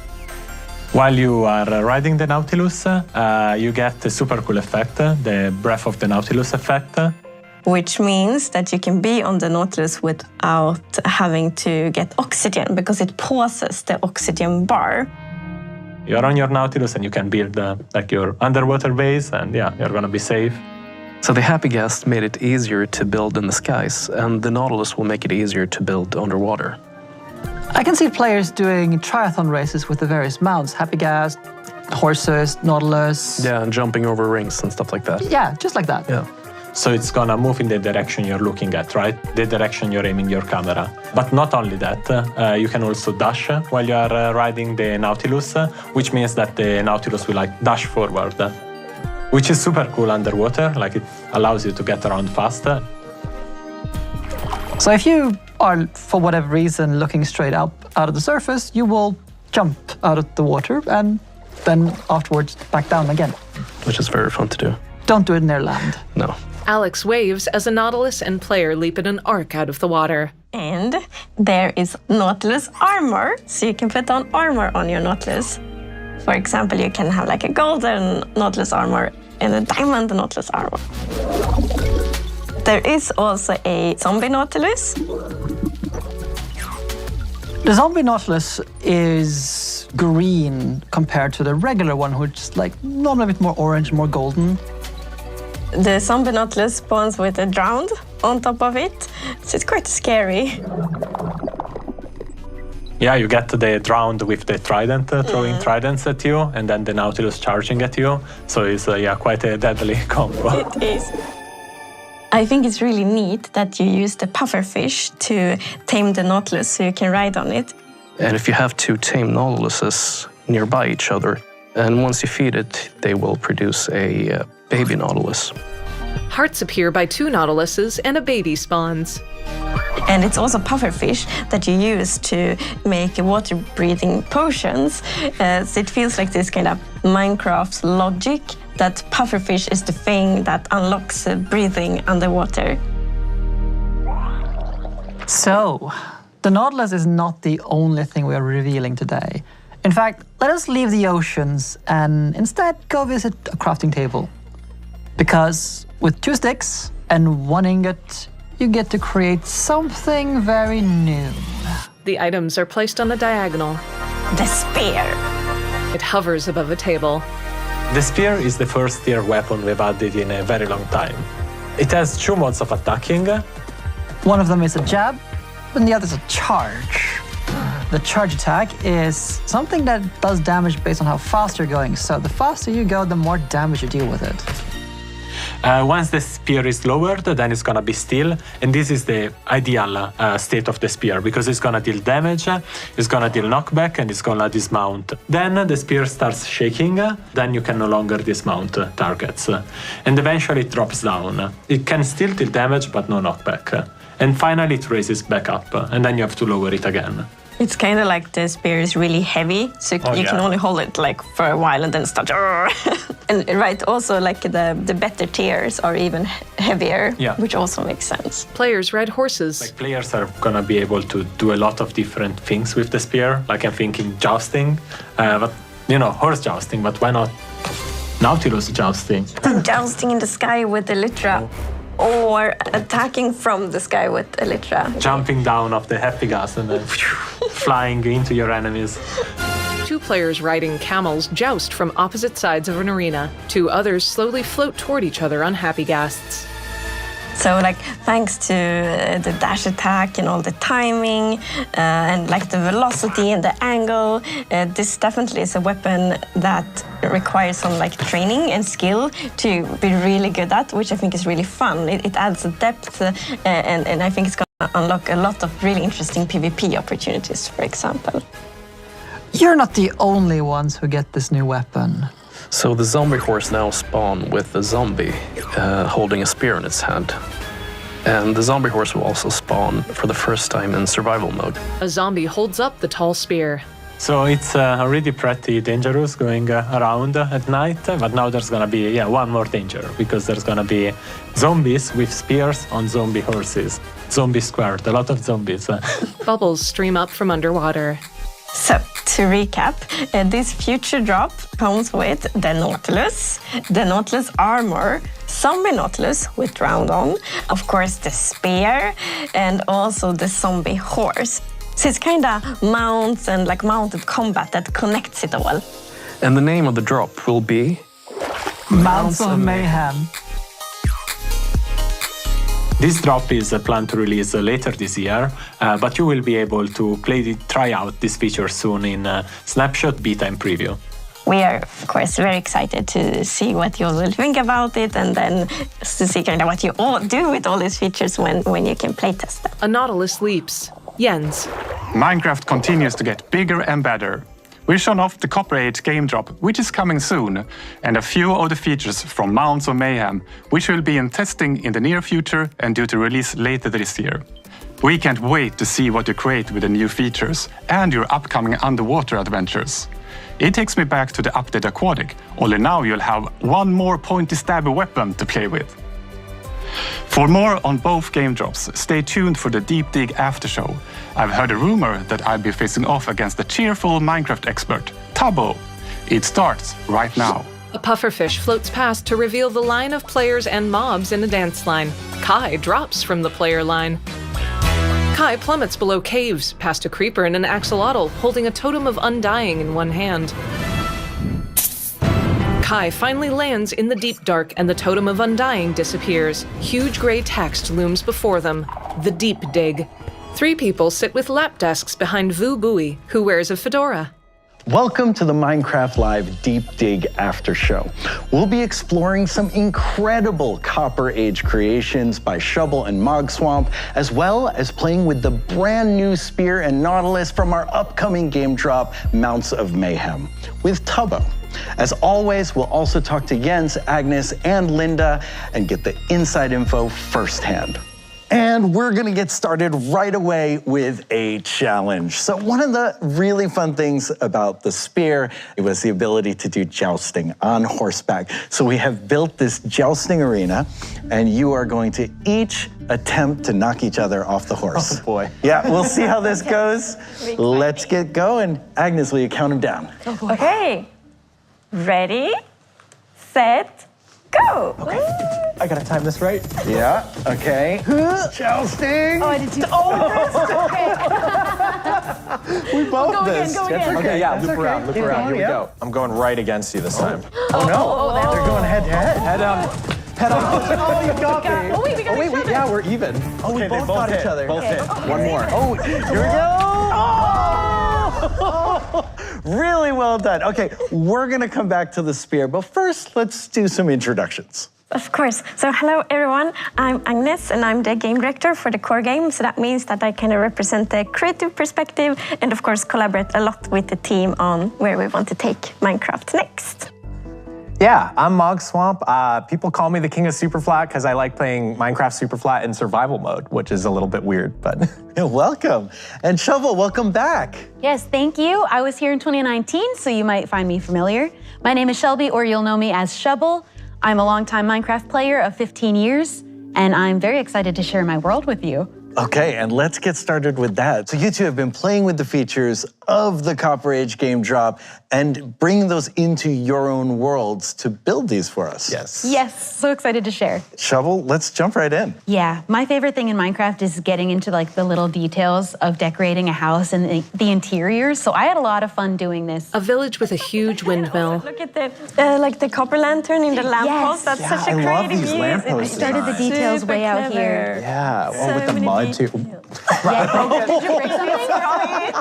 While you are riding the Nautilus, you get the super cool effect, the Breath of the Nautilus effect. Which means that you can be on the Nautilus without having to get oxygen because it pauses the oxygen bar. You're on your Nautilus and you can build like your underwater base and yeah, you're gonna be safe. So the Happy Gas made it easier to build in the skies, and the Nautilus will make it easier to build underwater. I can see players doing triathlon races with the various mounts, Happy Gas, horses, Nautilus. Yeah, and jumping over rings and stuff like that. Yeah, just like that. Yeah. So it's gonna move in the direction you're looking at, right? The direction you're aiming your camera. But not only that, you can also dash while you are riding the Nautilus, which means that the Nautilus will like dash forward, which is super cool underwater. Like it allows you to get around faster. So if you are, for whatever reason, looking straight out of the surface, you will jump out of the water and then afterwards back down again. Which is very fun to do. Don't do it near land. No. Alex waves as a Nautilus and player leap in an arc out of the water. And there is Nautilus armor, so you can put on armor on your Nautilus. For example, you can have like a golden Nautilus armor and a diamond Nautilus armor. There is also a zombie Nautilus. The zombie Nautilus is green compared to the regular one, which is like normally a bit more orange, more golden. The zombie Nautilus spawns with a drowned on top of it, so it's quite scary. Yeah, you get the drowned with the trident, throwing tridents at you, and then the Nautilus charging at you. So it's quite a deadly combo. It is. I think it's really neat that you use the pufferfish to tame the Nautilus so you can ride on it. And if you have two tame Nautiluses nearby each other, and once you feed it, they will produce a baby Nautilus. Hearts appear by two Nautiluses and a baby spawns. And it's also pufferfish that you use to make water-breathing potions. So it feels like this kind of Minecraft logic that pufferfish is the thing that unlocks breathing underwater. So, the Nautilus is not the only thing we are revealing today. In fact, let us leave the oceans and instead go visit a crafting table. Because with 2 sticks and 1 ingot, you get to create something very new. The items are placed on a diagonal. The spear. It hovers above a table. The spear is the first tier weapon we've added in a very long time. It has 2 modes of attacking. One of them is a jab, and the other is a charge. The charge attack is something that does damage based on how fast you're going. So the faster you go, the more damage you deal with it. Once the spear is lowered, then it's gonna be still, and this is the ideal state of the spear because it's gonna deal damage, it's gonna deal knockback, and it's gonna dismount. Then the spear starts shaking, then you can no longer dismount targets, and eventually it drops down. It can still deal damage, but no knockback. And finally it raises back up, and then you have to lower it again. It's kind of like the spear is really heavy, so you can only hold it like for a while and then start. And right, also like the better tiers are even heavier, which also makes sense. Players ride horses. Like players are gonna be able to do a lot of different things with the spear. Like I'm thinking jousting, but you know, horse jousting. But why not Nautilus jousting. Jousting in the sky with Elytra. Or attacking from the sky with Elytra. Jumping down off the happy gas and then flying into your enemies. 2 players riding camels joust from opposite sides of an arena. 2 others slowly float toward each other on happy ghasts. So like thanks to the dash attack and all the timing and like the velocity and the angle, this definitely is a weapon that requires some like training and skill to be really good at, which I think is really fun. It adds a depth and I think it's going to unlock a lot of really interesting PvP opportunities, for example. You're not the only ones who get this new weapon. So the zombie horse now spawn with a zombie holding a spear in its hand. And the zombie horse will also spawn for the first time in survival mode. A zombie holds up the tall spear. So it's already pretty dangerous going around at night, but now there's gonna be one more danger because there's gonna be zombies with spears on zombie horses. Zombie squared, a lot of zombies. Bubbles stream up from underwater. So, to recap, this future drop comes with the Nautilus armor, zombie Nautilus with round on, of course the spear, and also the zombie horse. So it's kind of mounts and like mounted combat that connects it all. And the name of the drop will be Mounts of Mayhem. This drop is planned to release later this year, but you will be able to try out this feature soon in Snapshot, Beta, and Preview. We are, of course, very excited to see what you will think about it and then to see kind of what you all do with all these features when you can playtest them. A Nautilus leaps. Jens. Minecraft continues to get bigger and better. We've shown off the Copper Age game drop, which is coming soon, and a few of the features from Mounts of Mayhem, which will be in testing in the near future and due to release later this year. We can't wait to see what you create with the new features and your upcoming underwater adventures. It takes me back to the update Aquatic, only now you'll have one more pointy stabby weapon to play with. For more on both game drops, stay tuned for the Deep Dig after show. I've heard a rumor that I'll be facing off against the cheerful Minecraft expert, Tubbo. It starts right now. A pufferfish floats past to reveal the line of players and mobs in a dance line. Kai drops from the player line. Kai plummets below caves, past a creeper and an axolotl, holding a totem of undying in one hand. Kai finally lands in the deep dark and the totem of undying disappears. Huge gray text looms before them. The Deep Dig. 3 people sit with lap desks behind Vu Bui, who wears a fedora. Welcome to the Minecraft Live Deep Dig After Show. We'll be exploring some incredible Copper Age creations by Shovel and Mogswamp, as well as playing with the brand new Spear and Nautilus from our upcoming game drop, Mounts of Mayhem, with Tubbo. As always, we'll also talk to Jens, Agnes, and Linda and get the inside info firsthand. And we're gonna get started right away with a challenge. So one of the really fun things about the spear was the ability to do jousting on horseback. So we have built this jousting arena, and you are going to each attempt to knock each other off the horse. Oh boy. Yeah, we'll see how this goes. Let's get going. Agnes, will you count them down? Okay, ready, set, go. Okay. I gotta time this right. Yeah, okay. Jousting. Oh, I did too. Oh, we both missed. Go again. Okay, yeah, loop okay. around. Here we go. I'm going right against you this time. Oh no, they're going head to head. Head on. Head on. Oh, you got me. Oh, wait, we got each other. Yeah, we're even. Oh, we both got each other. Both hit. One more. Oh, here we go. Oh! Really well done. Okay, we're gonna come back to the spear, but first, let's do some introductions. Of course. So hello everyone, I'm Agnes and I'm the game director for the core game. So that means that I kind of represent the creative perspective and of course collaborate a lot with the team on where we want to take Minecraft next. Yeah, I'm Mogswamp. People call me the king of Superflat because I like playing Minecraft Superflat in survival mode, which is a little bit weird, but... Welcome. And Shovel, welcome back. Yes, thank you. I was here in 2019, so you might find me familiar. My name is Shelby, or you'll know me as Shovel. I'm a longtime Minecraft player of 15 years, and I'm very excited to share my world with you. Okay, and let's get started with that. So you two have been playing with the features of the Copper Age game drop and bring those into your own worlds to build these for us. Yes. Yes, so excited to share. Shovel, let's jump right in. Yeah, my favorite thing in Minecraft is getting into like the little details of decorating a house and the interiors. So I had a lot of fun doing this. A village with a huge windmill. Look at the like the copper lantern in the lamppost. That's such a I love creative these use. lampposts It started the designs. details Super way out clever. here. Yeah, So with the many mud too. Did you break something?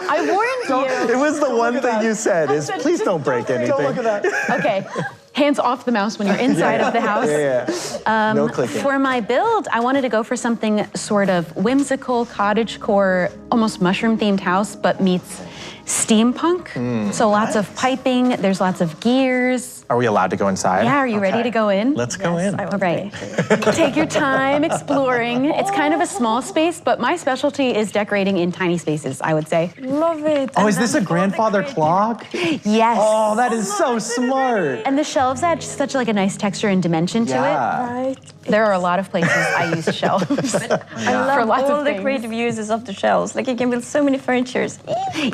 I warned you. It was the one thing you said is please don't break anything. Don't look at that. Okay, hands off the mouse when you're inside of the house. Yeah. No clicking. For my build, I wanted to go for something sort of whimsical, cottagecore, almost mushroom-themed house, but meets steampunk. So lots of piping, there's lots of gears. Are we allowed to go inside? Yeah, are you ready to go in? Let's go in. All right. Take your time exploring. It's kind of a small space, but my specialty is decorating in tiny spaces, I would say. Love it. Oh, is this a grandfather clock? Yes. Oh, that is so smart. And the shelves add such like a nice texture and dimension to it. Right. There are a lot of places I use shelves. I love lots of all the things. creative uses of the shelves. Like you can build so many furnitures.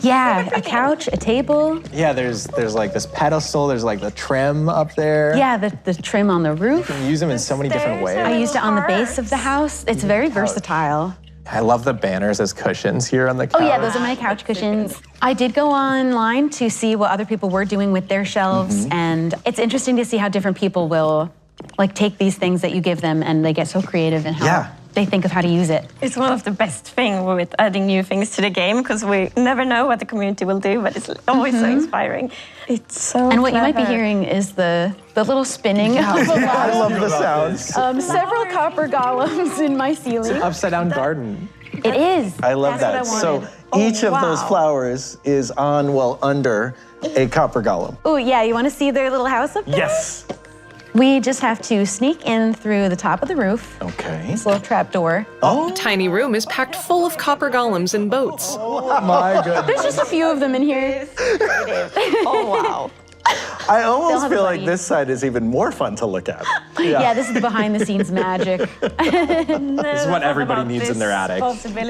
Yeah, a couch, a table. Yeah, there's like this pedestal, there's like the trim up there. Yeah, the trim on the roof. You can use them in so many different ways. I used it on the base of the house. It's very versatile. I love the banners as cushions here on the couch. Oh yeah, those are my couch cushions. I did go online to see what other people were doing with their shelves, and it's interesting to see how different people will like take these things that you give them and they get so creative in how they think of how to use it. It's one of the best things with adding new things to the game because we never know what the community will do, but it's always so inspiring. It's so And what you might be clever. hearing is the little spinning of a I lot. love the sounds. Several copper golems in my ceiling. Upside down garden. It is. I love That's that. what I So wanted. each of those flowers is on, well, under a copper golem. Oh yeah, you want to see their little house up there? Yes. We just have to sneak in through the top of the roof. Okay. This little trap door. Oh. Tiny room is packed full of copper golems and boats. Oh my goodness. There's just a few of them in here. Oh wow. I almost have a feel like buddy. this side is even more fun to look at. Yeah, this is the behind the scenes magic. This is what everybody needs in their attic.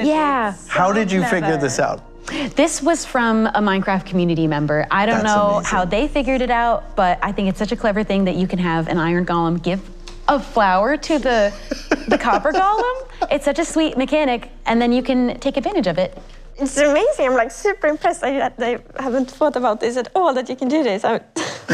Yeah. How did you figure this out? This was from a Minecraft community member. I don't That's know amazing. how they figured it out, but I think it's such a clever thing that you can have an iron golem give a flower to the copper golem. It's such a sweet mechanic, and then you can take advantage of it. It's amazing. I'm like super impressed that they haven't thought about this at all, that you can do this. Yeah,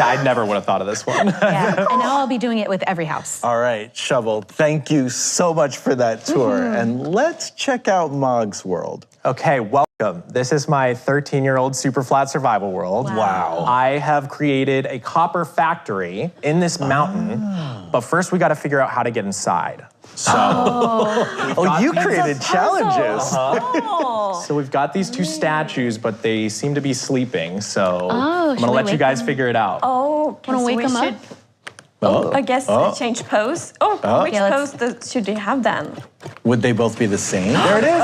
I never would have thought of this one. Yeah, and now I'll be doing it with every house. All right, Shovel, thank you so much for that tour. And let's check out Mog's world. Okay, welcome. This is my 13-year-old super flat survival world. Wow. I have created a copper factory in this mountain, but first we got to figure out how to get inside. So, Oh, you created challenges. so we've got these two statues, but they seem to be sleeping. So Oh, I'm should gonna we let you wake guys them? figure it out. Oh, Wanna wake them up? I guess change pose. Oh, which Yeah, pose should they have then? Would they both be the same? There it is.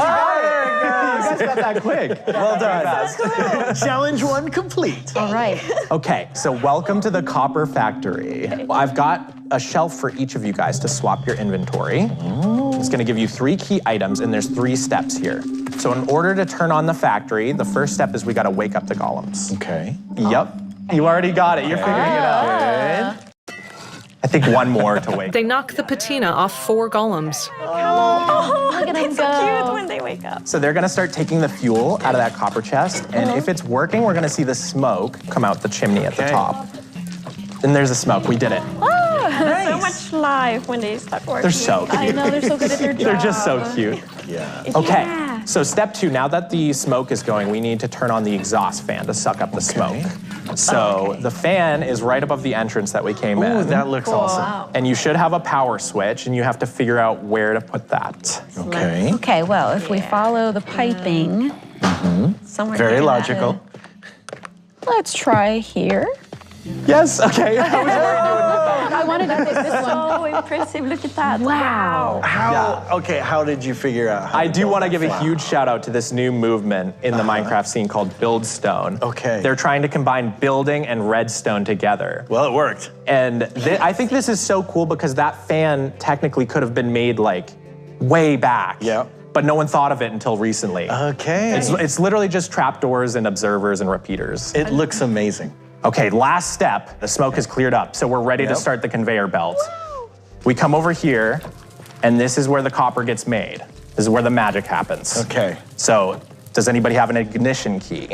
You guys got that quick. Well done. Challenge one complete. All right. Okay, so welcome to the copper factory. I've got a shelf for each of you guys to swap your inventory. It's gonna give you 3 key items, and there's 3 steps here. So in order to turn on the factory, the first step is we gotta wake up the golems. Okay. Yep, you already got it, you're figuring it out. Good. I think one more to wake They knock the patina off 4 golems. Oh, Look at them it's so cute go. when they wake up. So they're gonna start taking the fuel out of that copper chest, and if it's working, we're gonna see the smoke come out the chimney at the top. And there's the smoke, we did it. So much life when they start working. They're so cute. I know, they're so good at their job. They're just so cute. Yeah. Okay, Yeah. so step 2, now that the smoke is going, we need to turn on the exhaust fan to suck up the smoke. So the fan is right above the entrance that we came in. Ooh, that looks awesome. And you should have a power switch, and you have to figure out where to put that. Okay. Okay, well, if we follow the piping, Somewhere Very near that. logical. let's try here. Yes, okay. I wanted to pick this one. So impressive. Look at that. Wow. How did you figure out how I do build want to that give a flat? huge shout out to this new movement in the Minecraft scene called Buildstone. Okay. They're trying to combine building and redstone together. Well, it worked. And I think this is so cool because that fan technically could have been made like way back. Yeah. but no one thought of it until recently. Okay. It's literally just trapdoors and observers and repeaters. It looks amazing. Okay, last step. The smoke has cleared up, so we're ready to start the conveyor belt. We come over here, and this is where the copper gets made. This is where the magic happens. Okay. So, does anybody have an ignition key?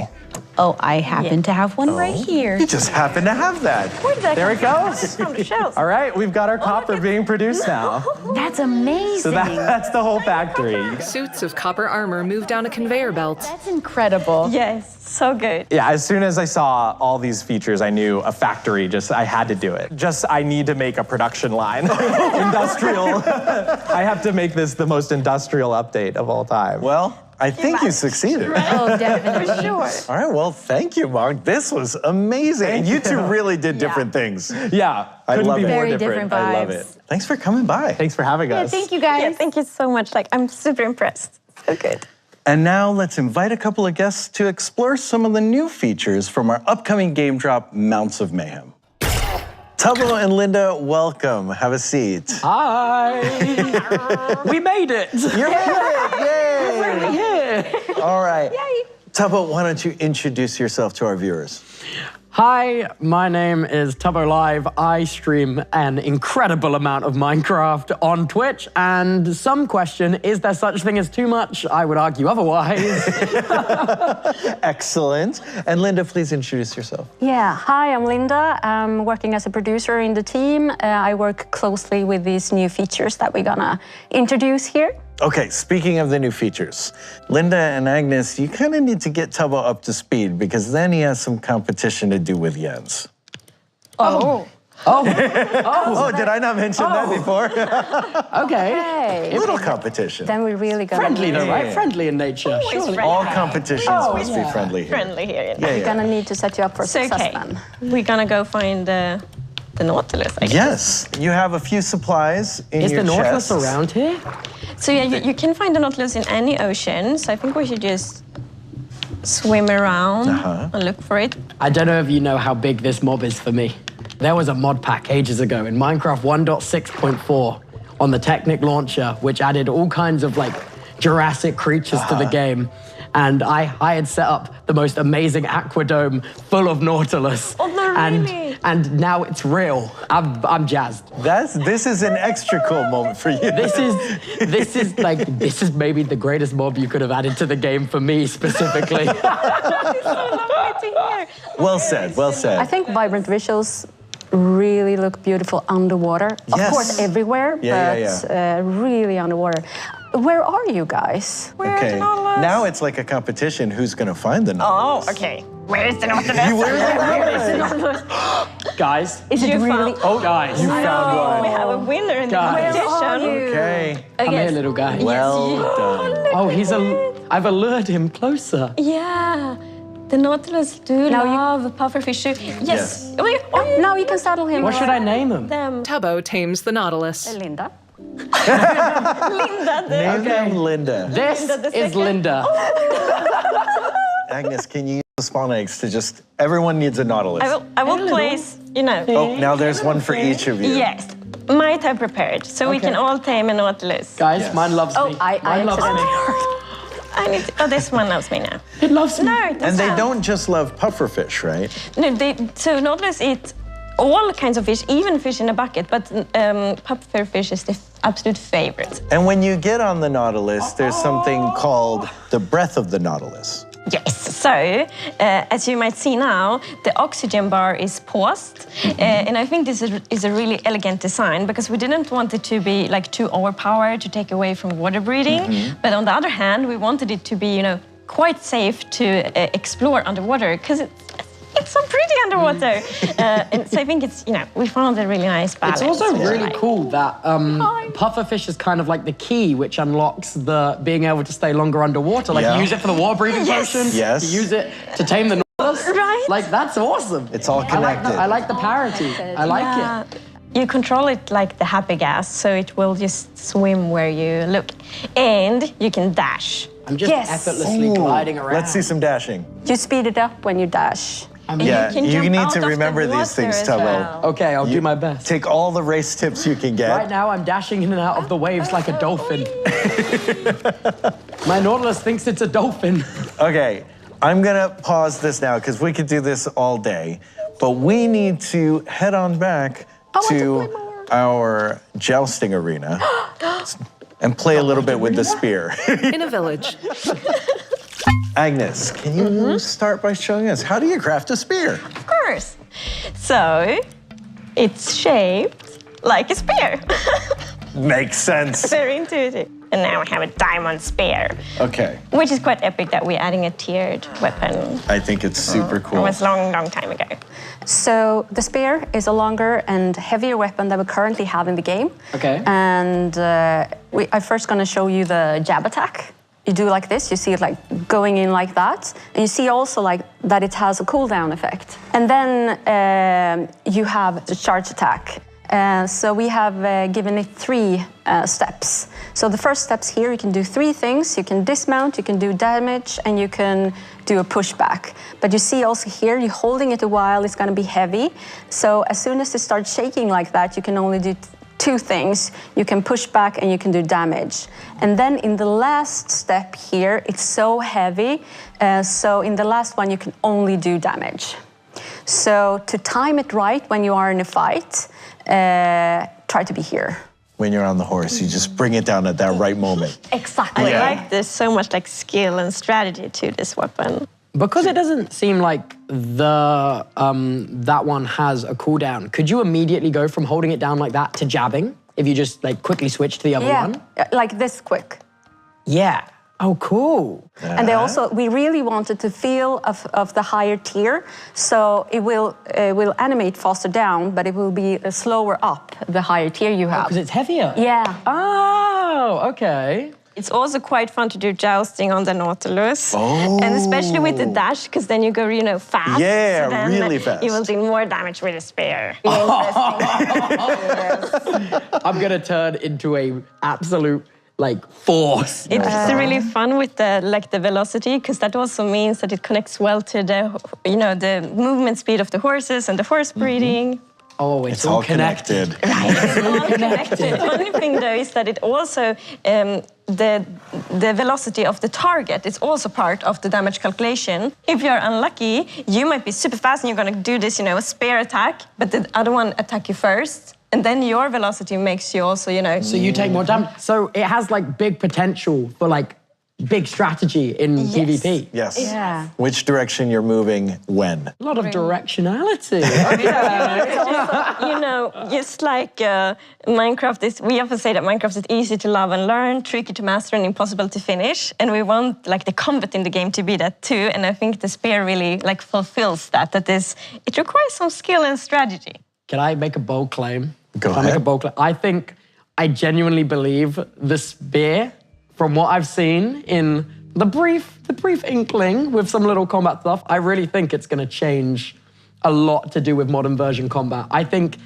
Oh, I happen to have one right here. You just happen to have that. Where did that There it come goes. from? The shelves. All right, we've got our copper being produced now. That's amazing. So that's the whole factory. Suits of copper armor move down a conveyor belt. That's incredible. Yes, so good. Yeah, as soon as I saw all these features, I knew a factory, I had to do it. I need to make a production line. Industrial. I have to make this the most industrial update of all time. Well, I think you succeeded. Oh, definitely. For sure. All right, well, thank you, Mark. This was amazing. And you two really did different things. Yeah, I couldn't love be it. more Very different. different I love vibes. it. Thanks for coming by. Thanks for having Yeah, us. thank you guys. Yeah, thank you so much. I'm super impressed. So good. And now let's invite a couple of guests to explore some of the new features from our upcoming game drop, Mounts of Mayhem. Tubbo and Linda, welcome. Have a seat. Hi. We made it. You're it. Yay. Yeah. All right. Tubbo, why don't you introduce yourself to our viewers? Hi, my name is Tubbo Live. I stream an incredible amount of Minecraft on Twitch, and some question, is there such thing as too much? I would argue otherwise. Excellent. And Linda, please introduce yourself. Yeah, hi, I'm Linda. I'm working as a producer in the team. I work closely with these new features that we're gonna introduce here. Okay, speaking of the new features, Linda and Agnes, you kind of need to get Tubbo up to speed because then he has some competition to do with Jens. Oh, did I not mention that before? okay. Little competition. Then we're really gonna Friendly though, right? Yeah. Friendly in nature. Surely. All competitions must be friendly here. Friendly here. Yeah, We're yeah. gonna need to set you up for So, success okay. then. We're gonna go find the Nautilus, I guess. Yes, you have a few supplies in Is your the Nautilus chests. around here? So yeah, you can find the Nautilus in any ocean. So I think we should just swim around and look for it. I don't know if you know how big this mob is for me. There was a mod pack ages ago in Minecraft 1.6.4 on the Technic launcher, which added all kinds of like Jurassic creatures to the game. And I had set up the most amazing aquadome full of Nautilus. Oh, no, really? And now it's real. I'm jazzed. This is an extra cool moment for you. This is maybe the greatest mob you could have added to the game for me specifically. Well said, well said. I think vibrant visuals really look beautiful underwater. Of Yes. course, everywhere, Yeah, but really underwater. Where are you guys? Okay, now it's like a competition. Who's going to find the Nautilus? Oh, okay. Where's the Nautilus? Where's the Nautilus? Guys. Is it really? Oh, guys. You found one. We have a winner in the Guys. competition. Okay. Come here, little guy. Well done. Oh, I've allured him closer. Yeah. The Nautilus do love pufferfish too. Yes. Wait, Now you can saddle him. What should I name him? Tubbo tames the Nautilus. Linda. Linda. Name them Linda. This is Linda. Agnes, can you use the spawn eggs to just... Everyone needs a Nautilus. I will place, Oh, now there's one for each of you. Yes. Might have prepared, so we can all tame a Nautilus. Guys, mine loves me. I Mine loves me. I need to, this one loves me now. It loves me. No, it And they doesn't. don't just love pufferfish, right? No, so Nautilus eat all kinds of fish, even fish in a bucket, but pufferfish is the absolute favorite. And when you get on the Nautilus, there's something called the breath of the Nautilus. Yes, so as you might see now, the oxygen bar is paused. And I think this is a really elegant design because we didn't want it to be like too overpowered to take away from water breathing. But on the other hand, we wanted it to be, quite safe to explore underwater because it's so pretty underwater. And so I think it's, we found a really nice balance. It's also which I really like. cool that pufferfish is kind of like the key which unlocks the being able to stay longer underwater. Like Yeah. you use it for the water breathing potion. Yes. You use it to tame the Nautilus. Right. Like that's awesome. It's all connected. I like the parity. I like it. You control it like the happy gas, so it will just swim where you look. And you can dash. I'm just effortlessly gliding around. Let's see some dashing. You speed it up when you dash. Yeah, can you jump need out to of the remember these water things, as Tubbo. well. Okay, I'll do my best. Take all the race tips you can get. Right now, I'm dashing in and out of the waves like a dolphin. My Nautilus thinks it's a dolphin. Okay, I'm gonna pause this now because we could do this all day, but we need to head on back to our jousting arena and play a little bit with the spear. In a village. Agnes, can you start by showing us how do you craft a spear? Of course. So, it's shaped like a spear. Makes sense. Very intuitive. And now we have a diamond spear, Okay, which is quite epic that we're adding a tiered weapon. I think it's super It cool. was long, long time ago. So the spear is a longer and heavier weapon that we currently have in the game. Okay. And I'm first going to show you the jab attack. You do like this, you see it like going in like that. And you see also like that it has a cooldown effect. And then you have the charge attack. So we have given it 3 steps. So the first steps here, you can do 3 things. You can dismount, you can do damage, and you can do a pushback. But you see also here, you're holding it a while, it's gonna be heavy. So as soon as it starts shaking like that, you can only do 2 things. You can push back and you can do damage. And then in the last step here, it's so heavy. So in the last one, you can only do damage. So to time it right when you are in a fight, try to be here. When you're on the horse, you just bring it down at that right moment. Exactly. I like there's so much like skill and strategy to this weapon. Because it doesn't seem like the that one has a cooldown, could you immediately go from holding it down like that to jabbing if you just like quickly switch to the other one? Like this quick. Yeah. Oh, cool. And they also, we really wanted to feel of the higher tier, so it will animate faster down, but it will be slower up the higher tier you have. Because it's heavier. Yeah. Oh, okay. It's also quite fun to do jousting on the Nautilus. And especially with the dash, because then you go, fast. Yeah, so then really fast. You will do more damage with a spear. I'm gonna turn into a absolute force. It's really fun with the velocity, because that also means that it connects well to the movement speed of the horses and the horse breeding. Oh, it's all connected. It's all connected. The only thing though is that it also the velocity of the target is also part of the damage calculation. If you're unlucky, you might be super fast and you're going to do this, spear attack, but the other one attack you first. And then your velocity makes you also, So you take more damage. So it has big potential for big strategy in PvP. Yes. Yeah. Which direction you're moving when? A lot of directionality. Just like Minecraft we often say that Minecraft is easy to love and learn, tricky to master, and impossible to finish. And we want the combat in the game to be that too. And I think the spear really fulfills that. It requires some skill and strategy. Can I make a bold claim? Go Can I ahead. make a bold claim? I genuinely believe the spear, from what I've seen in the brief inkling with some little combat stuff, I really think it's going to change a lot to do with modern version combat. I think,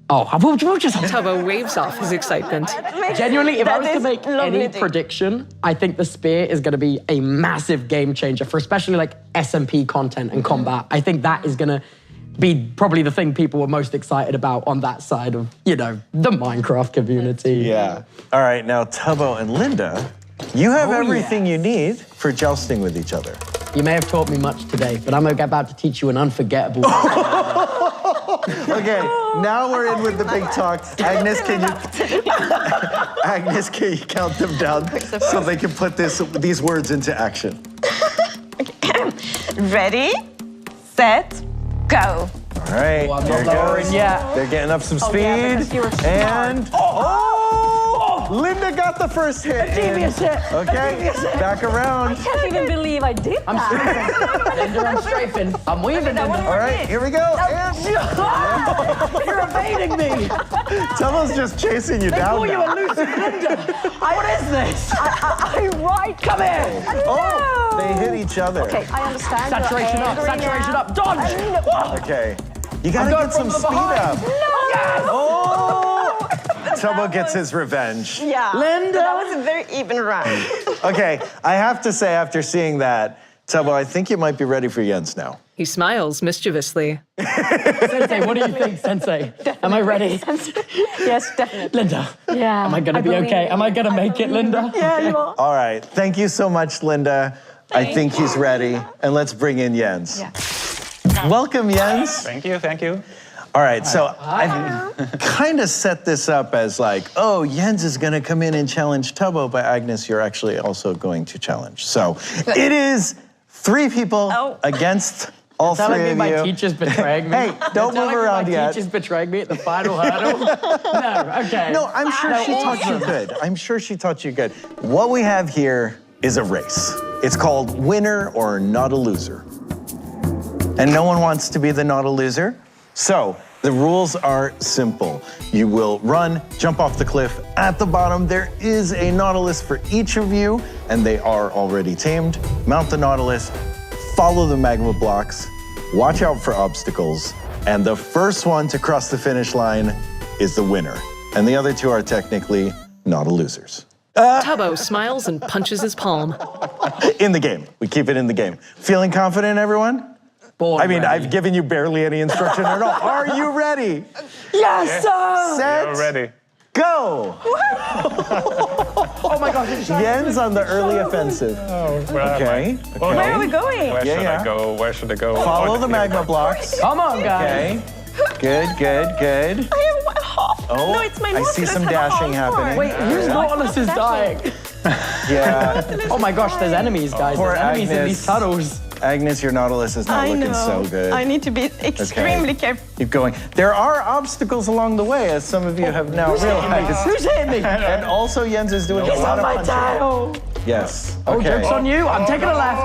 we'll just... Tubbo waves off his excitement. Genuinely, if I was to is make lovely any thing. prediction, I think the spear is going to be a massive game changer for especially SMP content and combat. I think that is going to be probably the thing people were most excited about on that side of, the Minecraft community. Yeah. All right, now Tubbo and Linda, you have everything you need for jousting with each other. You may have taught me much today, but I'm about to teach you an unforgettable. Okay, now we're in with the big talk. Agnes, can you count them down so they can put these words into action? Ready, set, go. All right, I'm here not it lowering goes. yet. They're getting up some speed. yeah, because you were And Linda got the first hit. Devious hit. Okay, Devious hit. back around. I can't even believe I did I'm strafing. Linda, I'm strafing. I'm weaving, Linda. All right, here we go. And You're evading me. Tubbo's just chasing you They down call you now. elusive Linda. What is this? Come here. Oh, they hit each other. Okay, I understand. Saturation up, saturation up. Dodge. Okay, you gotta going get some from the speed behind. up. Yes. Oh! Tubbo gets his revenge. Yeah. Linda. That was a very even round. Okay, I have to say after seeing that, Tubbo, I think you might be ready for Jens now. He smiles mischievously. Sensei, what do you think, Sensei? Am I ready? Yes, definitely. Linda, Yeah. am I going to be okay? Am I going to make it, Linda? Yeah, you are. All right. Thank you so much, Linda. I think he's ready. And let's bring in Jens. Yeah. Welcome, Jens. Thank you, thank you. All right, so I've kind of set this up as like, oh, Jens is going to come in and challenge Tubbo, but Agnes, you're actually also going to challenge. So it is 3 people against all 3 of you. My teacher's betraying me. Hey, don't move around yet. My teacher's betraying me at the final hurdle. No, okay. No, I'm sure she taught you good. I'm sure she taught you good. What we have here is a race. It's called winner or not a loser. And no one wants to be the not a loser. So the rules are simple. You will run, jump off the cliff. At the bottom, there is a Nautilus for each of you, and they are already tamed. Mount the Nautilus, follow the magma blocks, watch out for obstacles, and the first one to cross the finish line is the winner. And the other 2 are technically not a losers. Tubbo smiles and punches his palm. In the game. We keep it in the game. Feeling confident, everyone? I mean, I've given you barely any instruction at all. Are you ready? Yes, sir! Set, You're ready. go! Oh my gosh, it's Jens on the early offensive. Okay. Where are we going? Where should Yeah. I go? Where should I go? Follow the magma blocks. Come on, guys. Okay. Good, good, good. I am half. Oh, No, it's my I see Nautilus some have a dashing half happening. Wait, whose Nautilus is dying? Yeah. Oh my gosh, there's enemies, guys. Poor There's enemies in Agnes. these tunnels. Agnes, your Nautilus is not I looking know. so good. I need to be extremely careful. Keep going. There are obstacles along the way, as some of you have now realized. Who's hitting me? And also, Jens is doing a It's lot on of my punching. tail. Yes. Oh, Okay. joke's on you. I'm taking a left.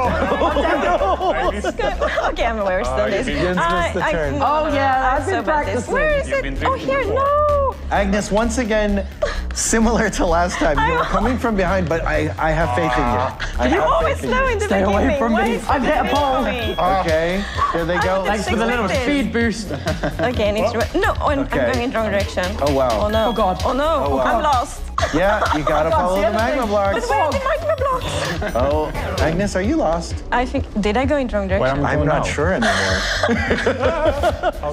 Okay, I'm worse than this. Jens missed the turn. Oh, yeah, I've I'm so been bad at this. practicing. Where is You've been it? Oh, drinking here, before. no. Agnes, once again, similar to last time, you were coming from behind, but I have faith in you. I You have always faith in know you. in the Stay beginning. away from Why me. is I've it hit a the pole. beginning? Okay, here they go. Thanks for the little expected. speed boost. Okay, I need to. No, I'm Okay. going in the wrong direction. Oh, wow. Oh no. Oh, God. Oh no. Oh, wow. I'm lost. Yeah, you gotta follow see the magma anything. blocks. But where are the magma blocks? Oh, Agnes, are you lost? I think. Did I go in the wrong direction? I'm not sure anymore. How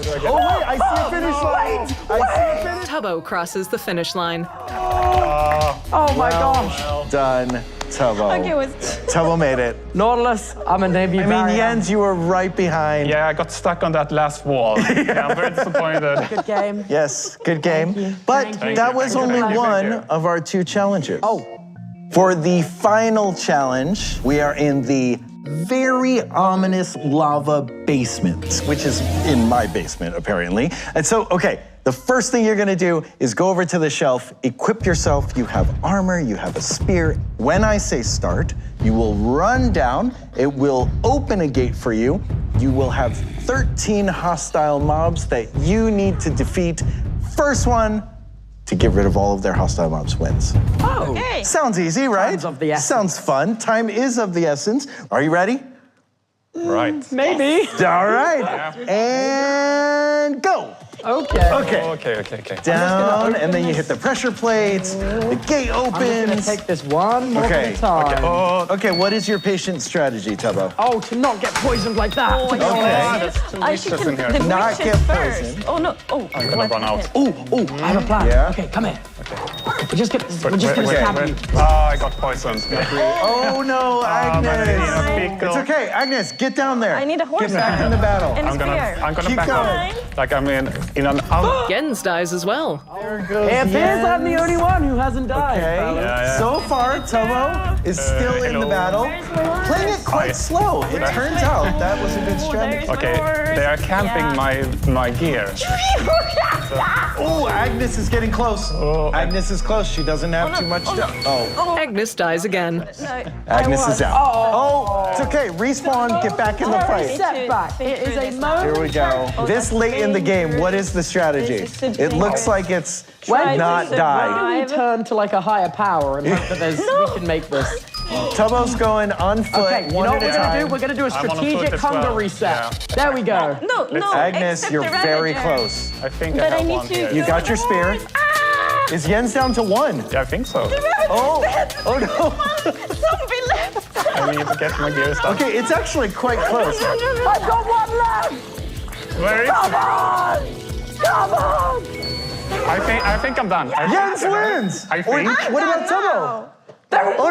do I get Oh, wait, I see a finish line. I see a finish. Tubbo crosses the finish line. Oh my gosh. Well done, Tubbo. Okay, it was. Tubbo made it. Nautilus, I'm a Navy I mean, barrier. Jens, you were right behind. Yeah, I got stuck on that last wall. Yeah, I'm very disappointed. Good game. Yes, good game. But that was Thank you. only Thank you. one of our 2 challenges. Oh. For the final challenge, we are in the very ominous lava basement, which is in my basement, apparently. And so, okay, the first thing you're gonna do is go over to the shelf, equip yourself. You have armor, you have a spear. When I say start, you will run down. It will open a gate for you. You will have 13 hostile mobs that you need to defeat. First one to get rid of all of their hostile mobs wins. Oh. Okay. Sounds easy, right? Time's of the essence. Sounds fun. Time is of the essence. Are you ready? Right. Maybe. All right. And go. Okay. Okay. Okay. Down, and then you hit the pressure plates. The gate I'm just gonna opens. take this one more Okay. at a time. Okay, what is your patient strategy, Tubbo? Oh, to not get poisoned like that. Oh, Okay. That's too I witches should in here. the Not witches get first. poisoned. Oh no. Oh. I'm gonna run out. Oh, I have a plan. Yeah? Okay, come here. We're just gonna stab you. Oh, I got poisoned. Oh no, Agnes. pickle. It's okay, Agnes, get down there. I need a horse. Get back in the battle. And a I'm gonna spear. Keep back going. up. Like I'm in an out. Jens dies as well. There goes It appears I'm the only one who hasn't died. Okay. fellas. So far, Tubbo is still in the hello. battle. Playing it quite slow. It turns out that was a good strategy. Okay, they are camping my gear. Oh, Agnes is getting close. Agnes is close. She doesn't have too much to. Oh, Agnes dies again. Agnes is out. Oh, it's okay. Respawn. Get back in the fight. Setback. It is a moment. Here we go. This late in the game, what is the strategy? It looks like it's not die. When do we turn to like a higher power and hope that we can make this? Tubbo's going on foot, Okay, you know one what at we're a gonna time. do? We're gonna do a I'm on foot strategic as hunger well. reset. There we go. No. Agnes, except you're the very Ravager. close. I think But I I have need one to- here. You got your spear. Is Jens down to 1? Yeah, I think so. Oh no. Zombie left. I need to get my gear stuck. Okay, it's actually quite close. I've got one left! Where is Come on! Come on! I think I'm done. Jens wins! I think. What about Tubbo? Oh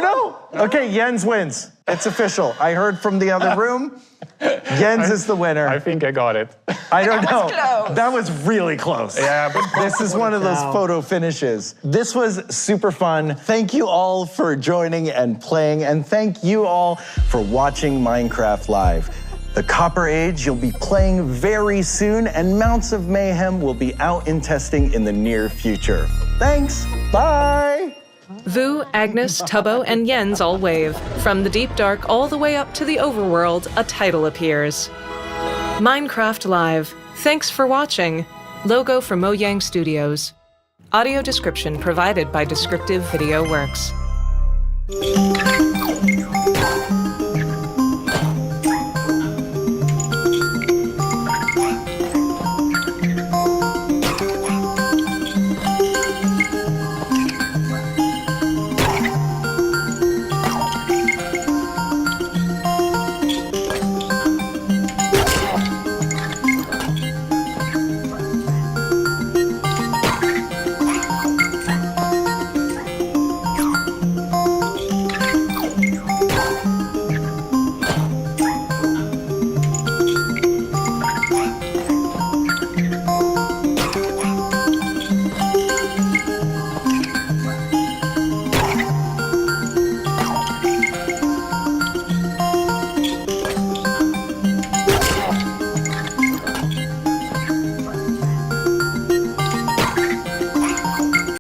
no! Okay, Jens wins. It's official. I heard from the other room. Jens is the winner. I think I got it. I don't know. That was really close. Yeah, but this is one of those photo finishes. This was super fun. Thank you all for joining and playing, and thank you all for watching Minecraft Live. The Copper Age you'll be playing very soon, and Mounts of Mayhem will be out in testing in the near future. Thanks. Bye. Vu, Agnes, Tubbo, and Jens all wave. From the deep dark all the way up to the overworld, a title appears. Minecraft Live. Thanks for watching. Logo from Mojang Studios. Audio description provided by Descriptive Video Works.